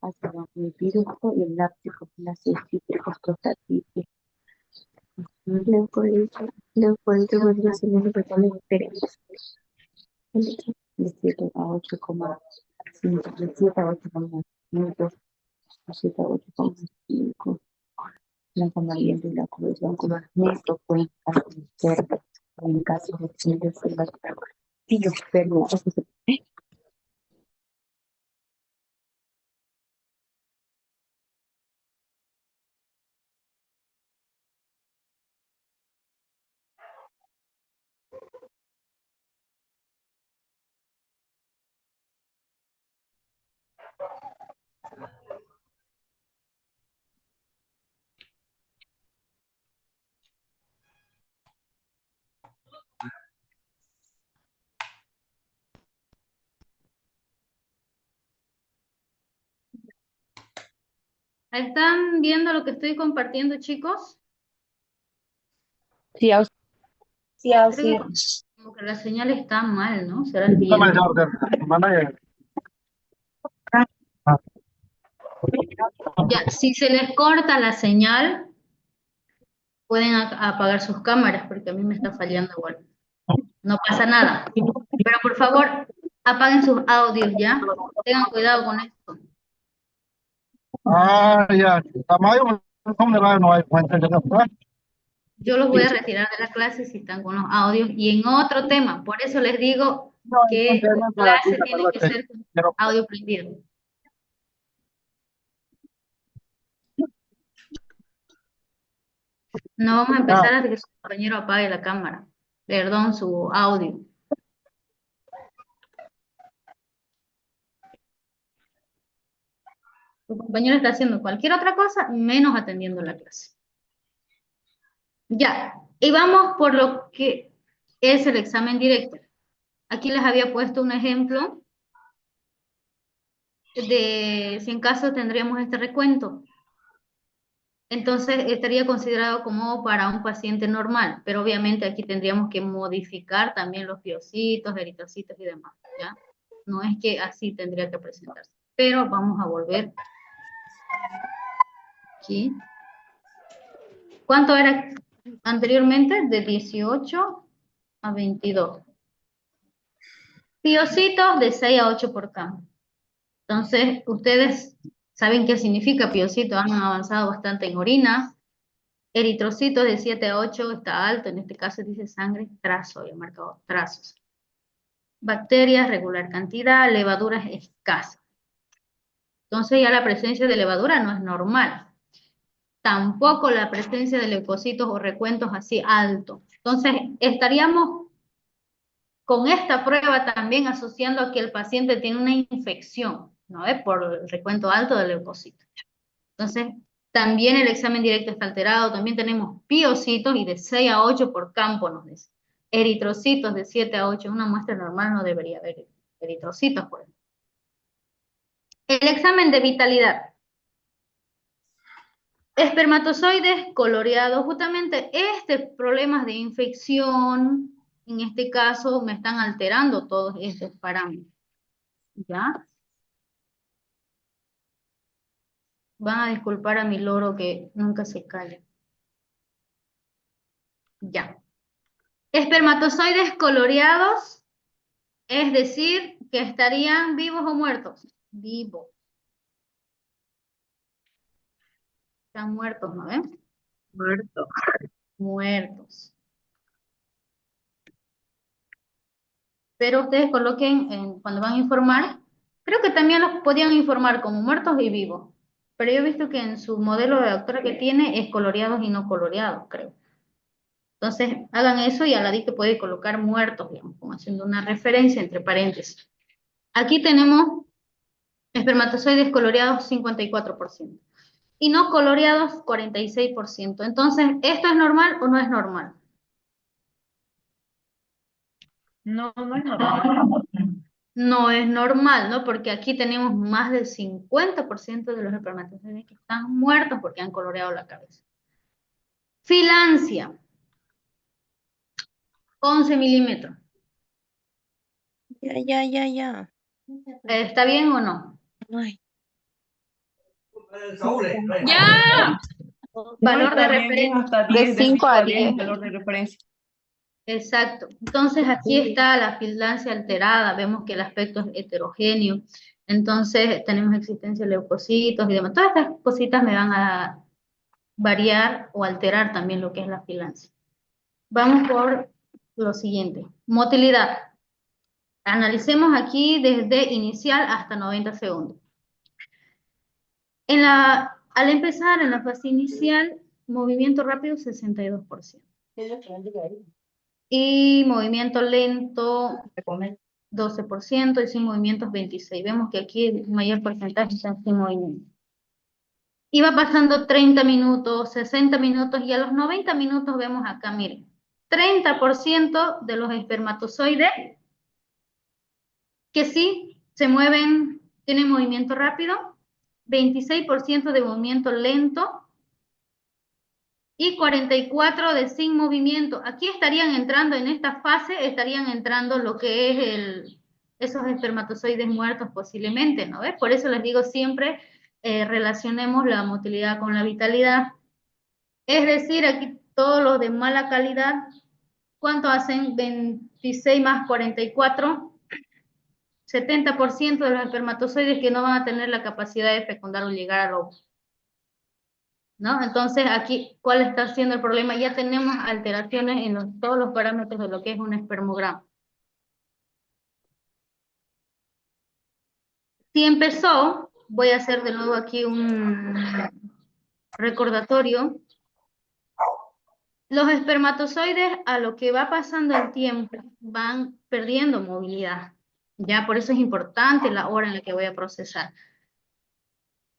Ácido clorhídrico y el láctico, ácido cítrico, prostatitis, leucólico, brasileño, petróleo, bacterias. De 7 a 8,5, de 7 a 8,5, de 7 a 8,5. Blanco amarillento y la cohesión color negro pueden ser en caso de ciencias de las pillos, pero ¿Están viendo lo que estoy compartiendo, chicos? Sí, sí, Creo sí. que como que la señal está mal, ¿no? ¿Será el viento? Ya, si se les corta la señal, pueden apagar sus cámaras porque a mí me está fallando igual. No pasa nada. Pero por favor, apaguen sus audios, ¿ya? Tengan cuidado con esto. Ya. Tamayo không được nói quan trọng nhất đó. Yo los voy a retirar de la clase si están con los audios y en otro tema. Por eso les digo que la clase tiene que ser con audio prendido. No vamos a empezar hasta que su compañero apague la cámara. Perdón, su audio. Su compañero está haciendo cualquier otra cosa, menos atendiendo la clase. Ya, y vamos por lo que es el examen directo. Aquí les había puesto un ejemplo de si en caso tendríamos este recuento. entonces estaría considerado como para un paciente normal, pero obviamente aquí tendríamos que modificar también los piocitos, eritrocitos y demás, ¿ya? No es que así tendría que presentarse, pero vamos a volver aquí. ¿Cuánto era anteriormente? De 18 a 22. Piocitos de 6 a 8 por campo. Entonces, ustedes saben qué significa piocito, han avanzado bastante en orina. Eritrocitos de 7 a 8 está alto, en este caso dice sangre, trazo, he marcado trazos. Bacterias, regular cantidad, levaduras escasas. Entonces ya la presencia de levadura no es normal. Tampoco la presencia de leucocitos o recuentos así alto. Entonces estaríamos con esta prueba también asociando a que el paciente tiene una infección, ¿no? Por el recuento alto de leucocitos. Entonces, también el examen directo está alterado, también tenemos piocitos y de 6 a 8 por campo nos dice. Eritrocitos de 7 a 8, una muestra normal no debería haber eritrocitos, por ejemplo. El examen de vitalidad. Espermatozoides coloreados, justamente estos problemas de infección, en este caso me están alterando todos estos parámetros, ¿ya? Van a disculpar a mi loro que nunca se calla. Ya. Espermatozoides coloreados, es decir, que estarían vivos o muertos. Vivos. Están muertos, ¿no ven? Muertos. Muertos. Pero ustedes coloquen, cuando van a informar, creo que también los podían informar como muertos y vivos. Pero yo he visto que en su modelo de doctora que tiene es coloreados y no coloreados, creo. Entonces, hagan eso y al ladito puede colocar muertos, digamos, como haciendo una referencia entre paréntesis. Aquí tenemos espermatozoides coloreados 54%. Y no coloreados 46%. Entonces, ¿esto es normal o no es normal? No, no es normal. No es normal, ¿no? Porque aquí tenemos más del 50% de los espermatozoides que están muertos porque han coloreado la cabeza. Filancia. 11 milímetros. Ya. ¿Está bien o no? Ay, ¡Ya! Valor de está bien, es referencia. hasta De 10, de 5 a 10 10. el valor de referencia. Exacto. Entonces aquí está la filancia alterada, vemos que el aspecto es heterogéneo. Entonces tenemos existencia de leucocitos y demás. Todas estas cositas me van a variar o alterar también lo que es la filancia. Vamos por lo siguiente. Motilidad. Analicemos aquí desde inicial hasta 90 segundos. Al empezar en la fase inicial, movimiento rápido 62%. Y movimiento lento 12% y sin movimientos 26%. Vemos que aquí el mayor porcentaje está sin movimiento. Y va pasando 30 minutos, 60 minutos y a los 90 minutos vemos acá, miren, 30% de los espermatozoides que sí se mueven, tienen movimiento rápido, 26% de movimiento lento y 44% de sin movimiento. Aquí estarían entrando, en esta fase, estarían entrando lo que es esos espermatozoides muertos posiblemente, ¿no ves? Por eso les digo siempre, relacionemos la motilidad con la vitalidad. Es decir, aquí todos los de mala calidad, ¿cuánto hacen? 26 más 44, 70% de los espermatozoides que no van a tener la capacidad de fecundar o llegar al óvulo, ¿no? Entonces aquí, ¿cuál está siendo el problema? Ya tenemos alteraciones en todos los parámetros de lo que es un espermograma. Si empezó, voy a hacer de nuevo aquí un recordatorio. Los espermatozoides, a lo que va pasando el tiempo, van perdiendo movilidad. Ya, por eso es importante la hora en la que voy a procesar.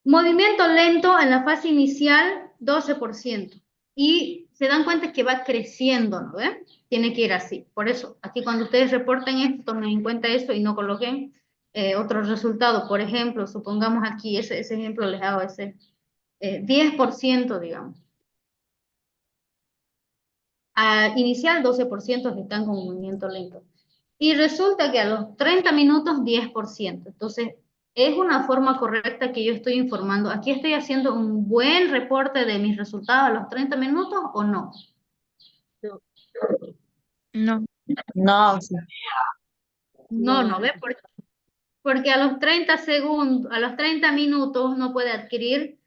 Movimiento lento en la fase inicial, 12%. Y se dan cuenta que va creciendo, ¿no ven? Tiene que ir así. Por eso, aquí cuando ustedes reporten esto, tomen en cuenta eso y no coloquen otro resultado. Por ejemplo, supongamos aquí, ese ejemplo les hago, ese 10%, digamos. Inicial 12% que están con movimiento lento. Y resulta que a los 30 minutos 10%. Entonces, es una forma correcta que yo estoy informando. Aquí estoy haciendo un buen reporte de mis resultados a los 30 minutos o no. No. No, sí. No, ¿ve? Porque a los 30 segundos, a los 30 minutos no puede adquirir,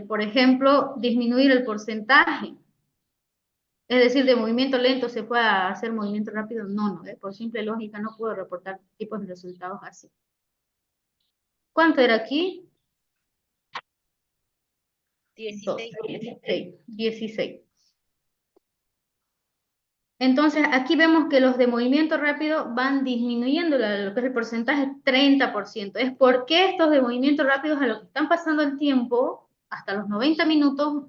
por ejemplo, disminuir el porcentaje. Es decir, de movimiento lento se puede hacer movimiento rápido. No, por simple lógica no puedo reportar tipos de resultados así. ¿Cuánto era aquí? 16. Entonces, aquí vemos que los de movimiento rápido van disminuyendo lo que es el porcentaje 30%. Es porque estos de movimiento rápido, a lo que están pasando el tiempo, hasta los 90 minutos,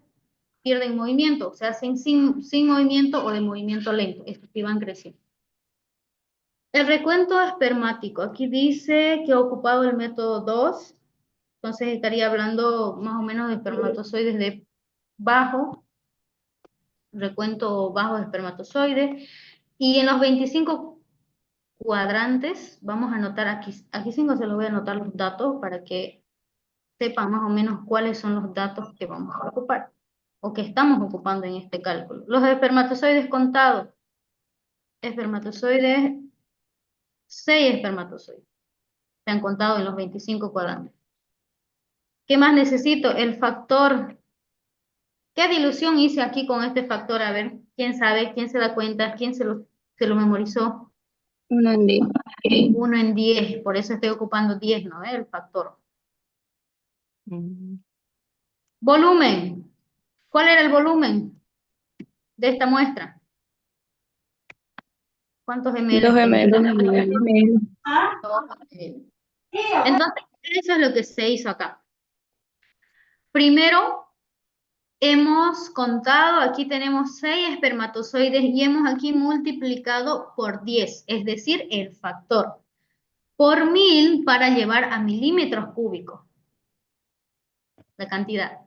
pierden movimiento, se hacen sin movimiento o de movimiento lento. Estos que van creciendo. El recuento espermático. Aquí dice que ha ocupado el método 2. Entonces estaría hablando más o menos de espermatozoides de bajo, recuento bajo de espermatozoides. Y en los 25 cuadrantes, vamos a anotar aquí 5 se los voy a anotar los datos para que sepan más o menos cuáles son los datos que vamos a ocupar o que estamos ocupando en este cálculo. Los espermatozoides contados. Espermatozoides, 6 espermatozoides. Se han contado en los 25 cuadrantes. ¿Qué más necesito? El factor. ¿Qué dilución hice aquí con este factor? A ver, ¿quién sabe? ¿Quién se da cuenta? ¿Quién se lo memorizó? 1 en 10. 1 en 10, por eso estoy ocupando 10, ¿no? El factor. Volumen. ¿Cuál era el volumen de esta muestra? ¿Cuántos ml? 2 ml. 2 ml. Entonces, eso es lo que se hizo acá. Primero, hemos contado, aquí tenemos 6 espermatozoides y hemos aquí multiplicado por 10, es decir, el factor, por 1000 para llevar a milímetros cúbicos la cantidad.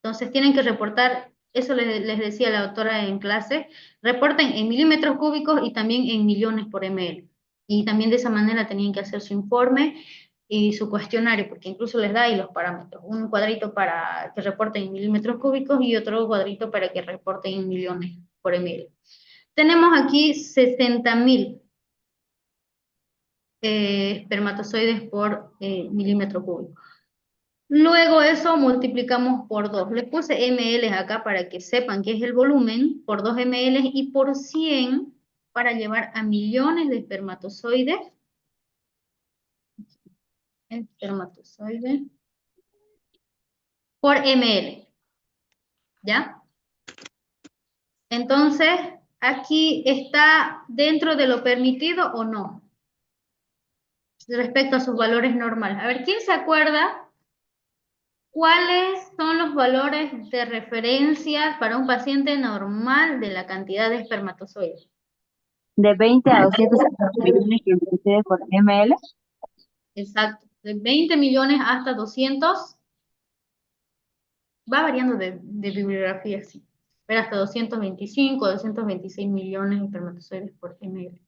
Entonces tienen que reportar, eso les decía la doctora en clase, reporten en milímetros cúbicos y también en millones por ml. Y también de esa manera tenían que hacer su informe y su cuestionario, porque incluso les da ahí los parámetros. Un cuadrito para que reporten en milímetros cúbicos y otro cuadrito para que reporten en millones por ml. Tenemos aquí 60.000 espermatozoides por milímetro cúbico. Luego eso multiplicamos por 2. Les puse ml acá para que sepan qué es el volumen, por 2 ml y por 100 para llevar a millones de espermatozoides. Espermatozoides por ml. ¿Ya? Entonces, aquí está dentro de lo permitido o no, respecto a sus valores normales. A ver, ¿quién se acuerda? ¿Cuáles son los valores de referencia para un paciente normal de la cantidad de espermatozoides? De 20 a 250 millones que sucede por ml. Exacto, de 20 millones hasta 200, va variando de bibliografía, sí, pero hasta 225, 226 millones de espermatozoides por ml.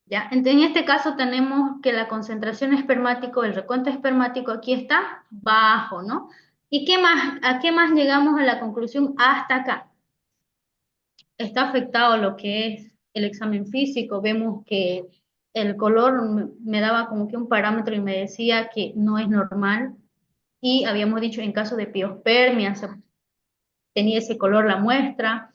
¿Ya? Entonces, en este caso tenemos que la concentración espermático, el recuento espermático aquí está bajo, ¿no? ¿Y qué más, a qué más llegamos a la conclusión hasta acá? Está afectado lo que es el examen físico. Vemos que el color me daba como que un parámetro y me decía que no es normal. Y habíamos dicho en caso de piospermia, tenía ese color la muestra.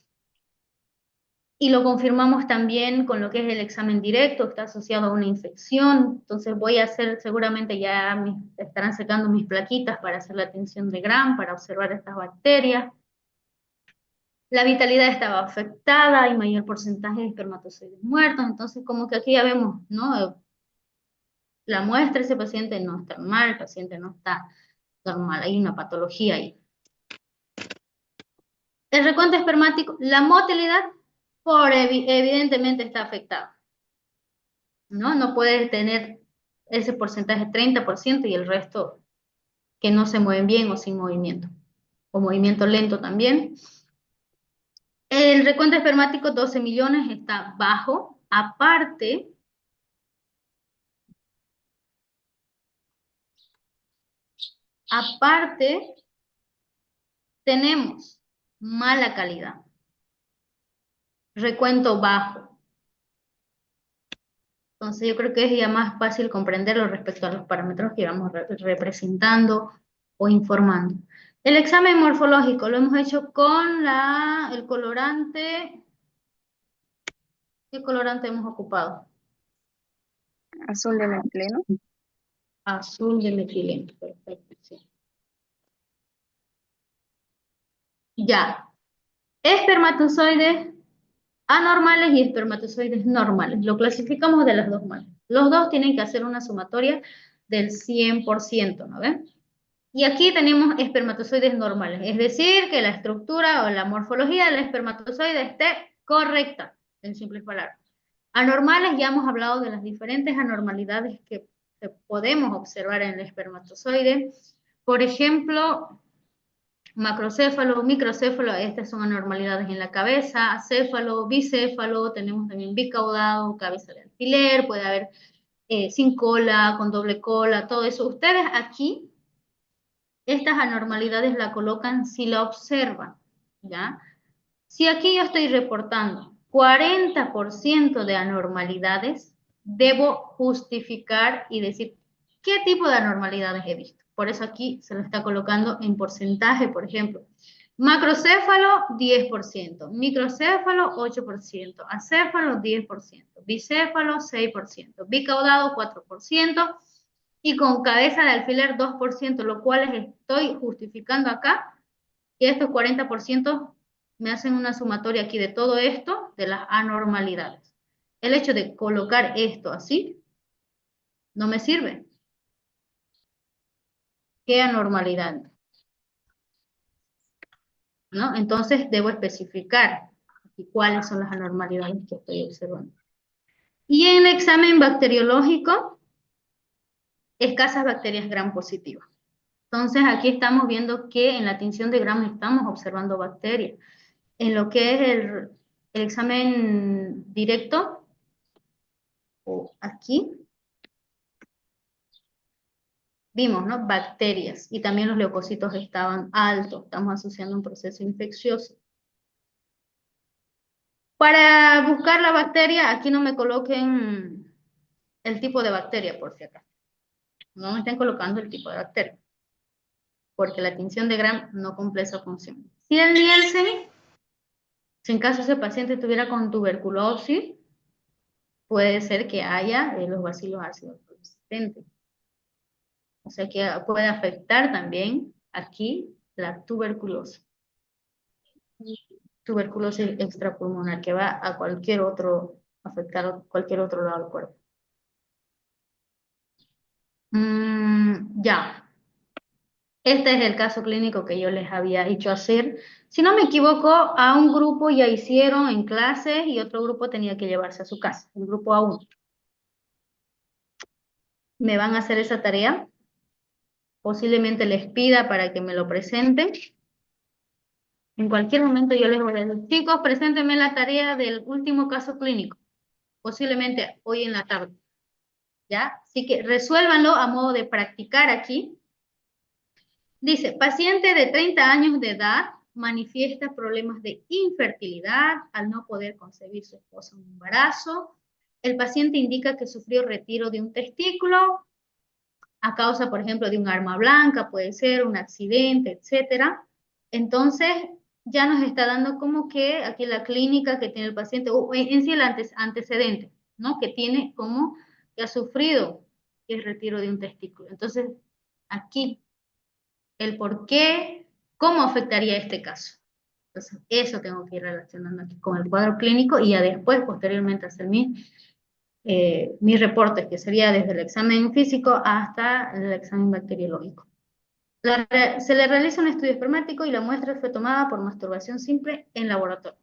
Y lo confirmamos también con lo que es el examen directo, está asociado a una infección. Entonces voy a hacer, seguramente ya estarán sacando mis plaquitas para hacer la tinción de Gram, para observar estas bacterias. La vitalidad estaba afectada, hay mayor porcentaje de espermatozoides muertos, entonces como que aquí ya vemos, ¿no? La muestra, ese paciente no está normal, el paciente no está normal, hay una patología ahí. El recuento espermático, la motilidad, evidentemente está afectada, ¿no? No puedes tener ese porcentaje 30% y el resto que no se mueven bien o sin movimiento, o movimiento lento también. El recuento espermático, 12 millones, está bajo. Aparte, tenemos mala calidad. Recuento bajo. Entonces yo creo que es ya más fácil comprenderlo respecto a los parámetros que vamos representando o informando. El examen morfológico lo hemos hecho con el colorante. ¿Qué colorante hemos ocupado? Azul de metileno. Azul de metileno. Perfecto, sí. Ya. Espermatozoides anormales y espermatozoides normales. Lo clasificamos de las dos maneras. Los dos tienen que hacer una sumatoria del 100%, ¿no ven? Y aquí tenemos espermatozoides normales, es decir, que la estructura o la morfología del espermatozoide esté correcta, en simples palabras. Anormales, ya hemos hablado de las diferentes anormalidades que podemos observar en el espermatozoide. Por ejemplo, macrocéfalo, microcéfalo, estas son anormalidades en la cabeza, céfalo, bicéfalo, tenemos también bicaudado, cabeza de alfiler, puede haber sin cola, con doble cola, todo eso. Ustedes aquí, estas anormalidades la colocan si la observan, ¿ya? Si aquí yo estoy reportando 40% de anormalidades, debo justificar y decir qué tipo de anormalidades he visto. Por eso aquí se lo está colocando en porcentaje, por ejemplo. Macrocéfalo, 10%. Microcéfalo, 8%. Acéfalo, 10%. Bicéfalo, 6%. Bicaudado, 4%. Y con cabeza de alfiler, 2%, lo cual estoy justificando acá, que estos 40% me hacen una sumatoria aquí de todo esto, de las anormalidades. El hecho de colocar esto así, no me sirve. ¿Qué anormalidad? ¿No? Entonces debo especificar aquí cuáles son las anormalidades que estoy observando. Y en el examen bacteriológico, escasas bacterias gram positivas. Entonces aquí estamos viendo que en la tinción de Gram estamos observando bacterias. En lo que es el examen directo, aquí, vimos, ¿no? Bacterias, y también los leucocitos estaban altos, estamos asociando un proceso infeccioso. Para buscar la bacteria, aquí no me coloquen el tipo de bacteria, por si acaso. No me estén colocando el tipo de bacteria, porque la tinción de Gram no cumple esa función. Si el Nielsen, si en caso ese paciente tuviera con tuberculosis, puede ser que haya los bacilos ácidos persistentes. O sea que puede afectar también aquí la tuberculosis. Tuberculosis extrapulmonar que va a afectar a cualquier otro lado del cuerpo. Ya. Este es el caso clínico que yo les había hecho hacer. Si no me equivoco, a un grupo ya hicieron en clases y otro grupo tenía que llevarse a su casa, el grupo A1. ¿Me van a hacer esa tarea? Posiblemente les pida para que me lo presenten. En cualquier momento yo les voy a decir, chicos, preséntenme la tarea del último caso clínico, posiblemente hoy en la tarde, ¿ya? Así que resuélvanlo a modo de practicar aquí. Dice, paciente de 30 años de edad manifiesta problemas de infertilidad al no poder concebir su esposa un embarazo. El paciente indica que sufrió retiro de un testículo a causa, por ejemplo, de un arma blanca, puede ser un accidente, etcétera. Entonces, ya nos está dando como que aquí la clínica que tiene el paciente, o en sí el antecedente, ¿no? Que tiene como que ha sufrido el retiro de un testículo. Entonces, aquí, el por qué, cómo afectaría este caso. Entonces, eso tengo que ir relacionando aquí con el cuadro clínico y ya después, posteriormente, hacer mis reportes, que sería desde el examen físico hasta el examen bacteriológico. Se le realiza un estudio espermático y la muestra fue tomada por masturbación simple en laboratorio.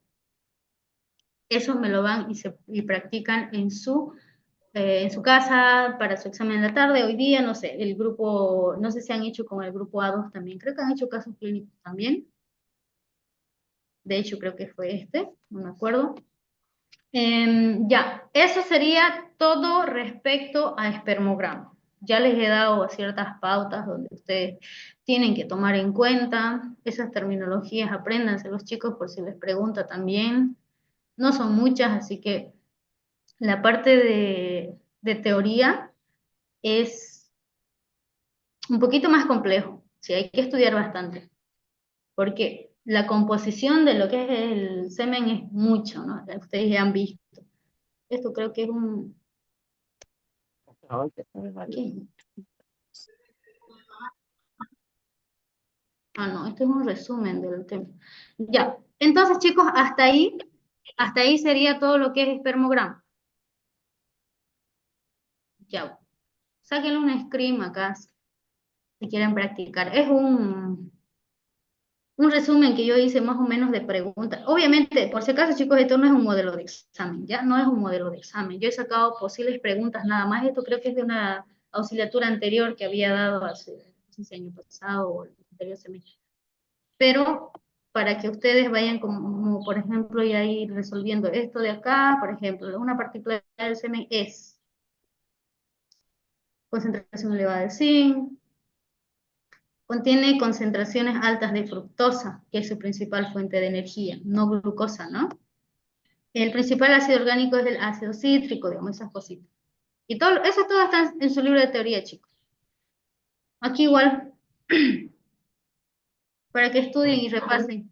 Eso me lo van y practican en su en su casa para su examen en la tarde, hoy día, no sé, el grupo, no sé si han hecho con el grupo A2 también, creo que han hecho casos clínicos también. De hecho, creo que fue este, no me acuerdo. Ya, eso sería todo respecto a espermograma. Ya les he dado ciertas pautas donde ustedes tienen que tomar en cuenta esas terminologías, apréndanse los chicos por si les pregunta también. No son muchas, así que la parte de teoría es un poquito más complejo. Sí, hay que estudiar bastante, porque la composición de lo que es el semen es mucho, ¿no? Ustedes ya han visto. Esto creo que es un... ¿qué? Ah, no, esto es un resumen del tema. Ya, entonces chicos, hasta ahí sería todo lo que es espermograma. Ya, sáquenle un screen acá si quieren practicar. Es un resumen que yo hice más o menos de preguntas. Obviamente, por si acaso chicos, esto no es un modelo de examen, ya no es un modelo de examen. Yo he sacado posibles preguntas nada más. Esto creo que es de una auxiliatura anterior que había dado hace, no sé si año pasado o el anterior semestre. Pero para que ustedes vayan como, por ejemplo, ya ir resolviendo esto de acá, por ejemplo, una partícula del semen es concentración elevada de zinc, contiene concentraciones altas de fructosa, que es su principal fuente de energía, no glucosa, ¿no? El principal ácido orgánico es el ácido cítrico, digamos, esas cositas. Y todo, eso todo está en su libro de teoría, chicos. Aquí igual, para que estudien y repasen.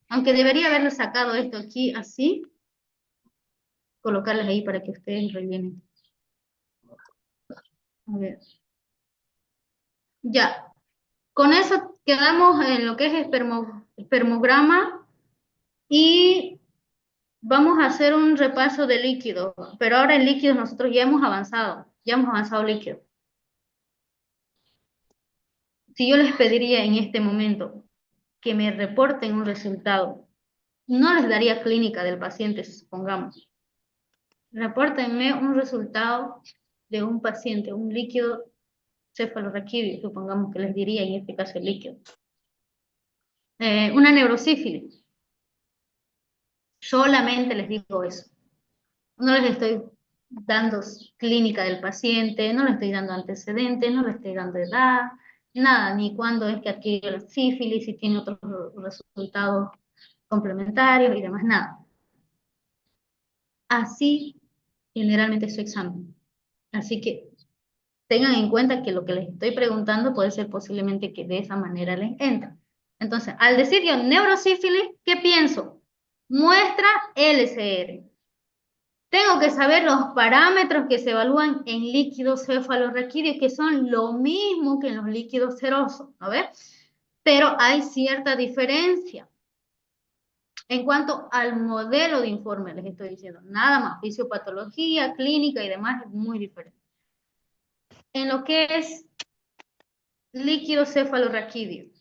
Aunque debería haberlo sacado esto aquí así, colocarles ahí para que ustedes rellenen. A ver. Ya. Con eso quedamos en lo que es espermograma y vamos a hacer un repaso de líquidos. Pero ahora en líquidos nosotros ya hemos avanzado líquido. Si yo les pediría en este momento que me reporten un resultado, no les daría clínica del paciente, supongamos. Repórtenme un resultado de un paciente, un líquido cefalorraquídeo, supongamos que les diría en este caso el líquido. Una neurosífilis. Solamente les digo eso. No les estoy dando clínica del paciente, no les estoy dando antecedentes, no les estoy dando edad, nada, ni cuándo es que adquirió la sífilis, si tiene otros resultados complementarios y demás, nada. Así generalmente es su examen. Así que tengan en cuenta que lo que les estoy preguntando puede ser posiblemente que de esa manera les entre. Entonces, al decir yo neurosífilis, ¿qué pienso? Muestra LCR. Tengo que saber los parámetros que se evalúan en líquidos cefalorraquídeos, que son lo mismo que en los líquidos serosos, ¿no ves? Pero hay cierta diferencia. En cuanto al modelo de informe, les estoy diciendo, nada más, fisiopatología, clínica y demás es muy diferente. En lo que es líquido cefalorraquídeo,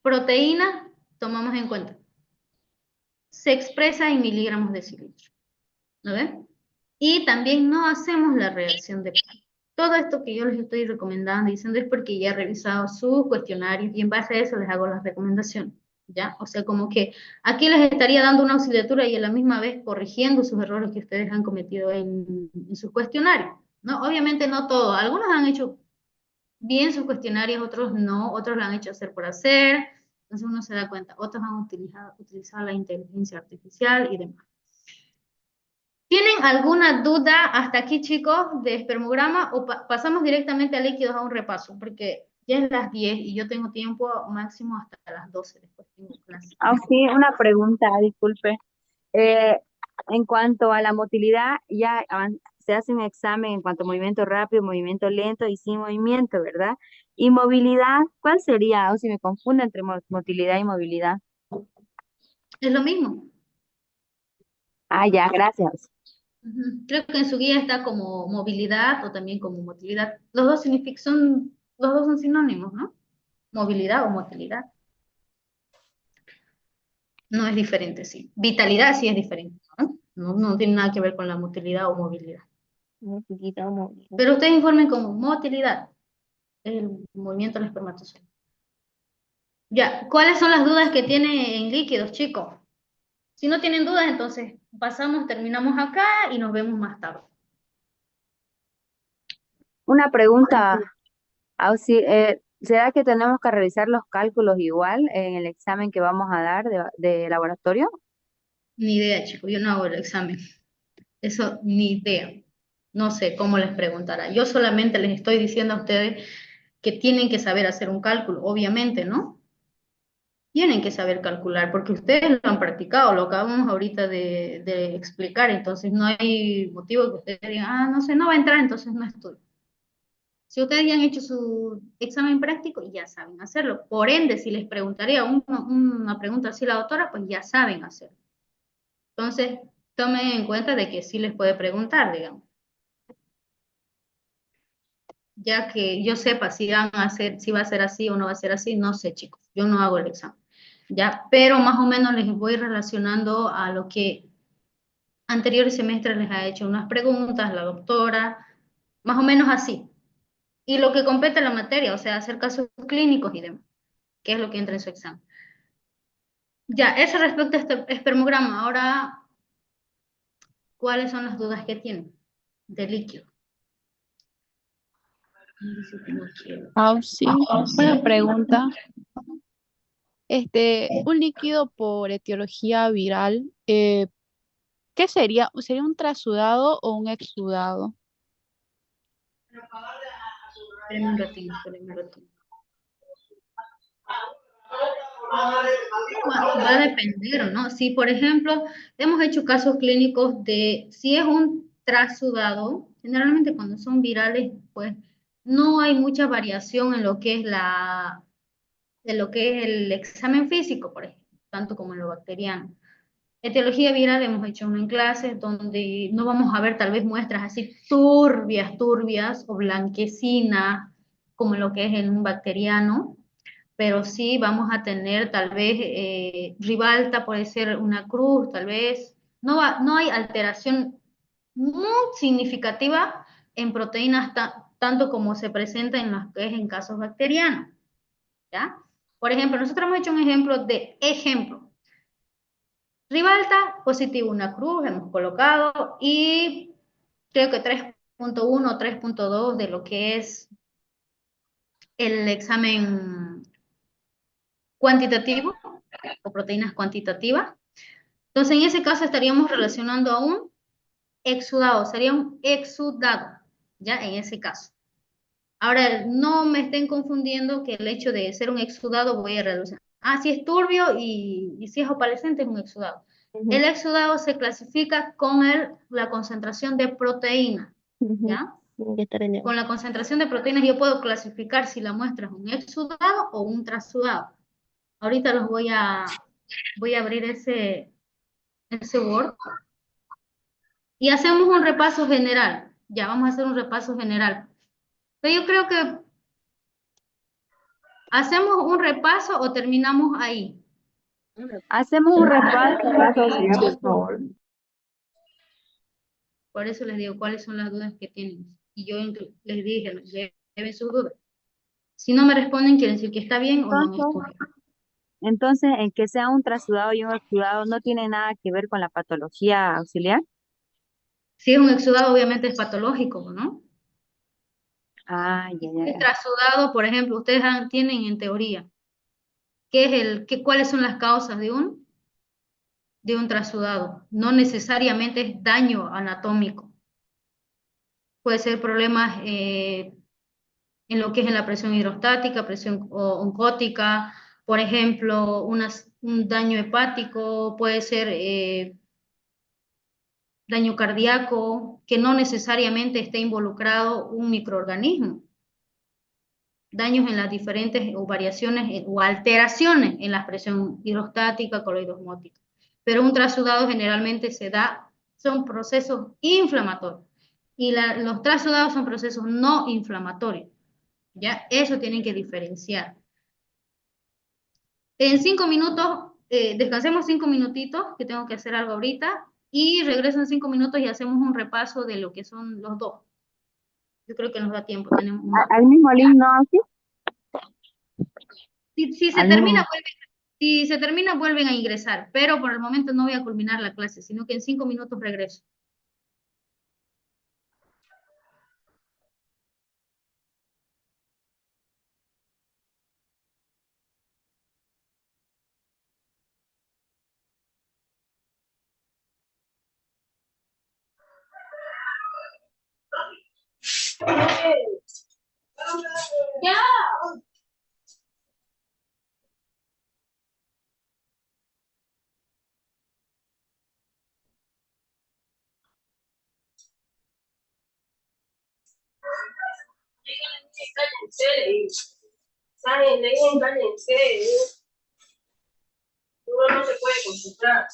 proteína, tomamos en cuenta, se expresa en miligramos de cilindro, ¿no ven? Y también no hacemos la reacción de Pauli. Todo esto que yo les estoy recomendando y diciendo es porque ya he revisado sus cuestionarios y en base a eso les hago las recomendaciones, ¿ya? O sea, como que aquí les estaría dando una auxiliatura y a la misma vez corrigiendo sus errores que ustedes han cometido en sus cuestionarios, ¿no? Obviamente no todos, algunos han hecho bien sus cuestionarios, otros no, otros lo han hecho hacer por hacer, entonces uno se da cuenta, otros han utilizado la inteligencia artificial y demás. ¿Tienen alguna duda hasta aquí, chicos, de espermograma o pasamos directamente a líquidos a un repaso? Porque ya es las 10 y yo tengo tiempo máximo hasta las 12, después tengo clase. Ah, sí, una pregunta, disculpe. Eh, en cuanto a la motilidad, ya se hace un examen en cuanto a movimiento rápido, movimiento lento y sin movimiento, ¿verdad? Y movilidad, ¿cuál sería? O si me confundo entre motilidad y movilidad. Es lo mismo. Ah, ya, gracias. Creo que en su guía está como movilidad o también como motilidad. Los dos son sinónimos, ¿no? Movilidad o motilidad. No es diferente, sí. Vitalidad sí es diferente, ¿no? No tiene nada que ver con la motilidad o movilidad. Motilidad, movilidad. Pero ustedes informen como motilidad, el movimiento del espermatozoide. Ya, ¿cuáles son las dudas que tienen en líquidos, chicos? Si no tienen dudas, entonces pasamos, terminamos acá y nos vemos más tarde. Una pregunta, ¿será que tenemos que realizar los cálculos igual en el examen que vamos a dar de laboratorio? Ni idea, chicos, yo no hago el examen. Eso, ni idea. No sé cómo les preguntará. Yo solamente les estoy diciendo a ustedes que tienen que saber hacer un cálculo, obviamente, ¿no? Tienen que saber calcular, porque ustedes lo han practicado, lo acabamos ahorita de explicar, entonces no hay motivo que ustedes digan, ah, no sé, no va a entrar, entonces no estudio. Si ustedes ya han hecho su examen práctico, ya saben hacerlo. Por ende, si les preguntaría una pregunta así la doctora, pues ya saben hacerlo. Entonces, tomen en cuenta de que sí les puede preguntar, digamos. Ya que yo sepa si van a hacer, si va a ser así o no va a ser así, no sé, chicos. Yo no hago el examen. Ya, pero más o menos les voy relacionando a lo que anteriores semestres les ha hecho unas preguntas, la doctora, más o menos así. Y lo que compete a la materia, o sea, hacer casos clínicos y demás, que es lo que entra en su examen. Ya, eso respecto a este espermograma. Ahora, ¿cuáles son las dudas que tienen de líquido? Sí, una pregunta. Un líquido por etiología viral, ¿qué sería? ¿Sería un trasudado o un exudado? Espérenme un ratito, espérenme un ratito. Va a depender, ¿no? Si, por ejemplo, hemos hecho casos clínicos de, si es un trasudado, generalmente cuando son virales, pues no hay mucha variación en lo que es el examen físico, por ejemplo, tanto como en lo bacteriano. Etiología viral hemos hecho uno en clases donde no vamos a ver tal vez muestras así turbias o blanquecinas, como lo que es en un bacteriano, pero sí vamos a tener tal vez ribalta, puede ser una cruz, tal vez. No hay alteración muy significativa en proteínas tanto como se presenta en los que es en casos bacterianos, ¿ya? Por ejemplo, nosotros hemos hecho un ejemplo. Ribalta, positivo, una cruz, hemos colocado, y creo que 3.1 o 3.2 de lo que es el examen cuantitativo o proteínas cuantitativas. Entonces, en ese caso estaríamos relacionando a un exudado, sería un exudado, ya en ese caso. Ahora, no me estén confundiendo que el hecho de ser un exudado voy a reducir. Ah, si es turbio y si es opalescente es un exudado. El exudado se clasifica con la concentración de proteína, ¿ya? Tiene que estar en el- Con la concentración de proteínas yo puedo clasificar si la muestra es un exudado o un trasudado. Ahorita voy a abrir ese Word y hacemos un repaso general. Ya, vamos a hacer un repaso general. Pero yo creo que ¿hacemos un repaso o terminamos ahí? Hacemos un repaso. Sería, por favor. Por eso les digo cuáles son las dudas que tienen. Y yo les dije, lleven sus dudas. Si no me responden, quiere decir que está bien o no Entonces, estudian. entonces, en que sea un trasudado y un exudado no tiene nada que ver con la patología auxiliar. Si es un exudado, obviamente es patológico, ¿no? Ah, ya, ya, El ya. trasudado, por ejemplo, ustedes tienen en teoría, ¿cuáles son las causas de un trasudado? No necesariamente es daño anatómico. Puede ser problemas en lo que es en la presión hidrostática, presión oncótica, por ejemplo, un daño hepático, puede ser daño cardíaco, que no necesariamente esté involucrado un microorganismo. Daños en las diferentes o variaciones o alteraciones en la presión hidrostática, coloidosmótica. Pero un trasudado generalmente son procesos inflamatorios. Y los trasudados son procesos no inflamatorios. ¿Ya? Eso tienen que diferenciar. En 5 minutos, descansemos 5 minutitos, que tengo que hacer algo ahorita, y regreso en 5 minutos y hacemos un repaso de lo que son los dos. Yo creo que nos da tiempo, tenemos Al mismo link, ¿no, Auxi? si se Al termina, mismo. si se termina, vuelven a ingresar, pero por el momento no voy a culminar la clase, sino que en 5 minutos regreso. Uno no se puede concentrar.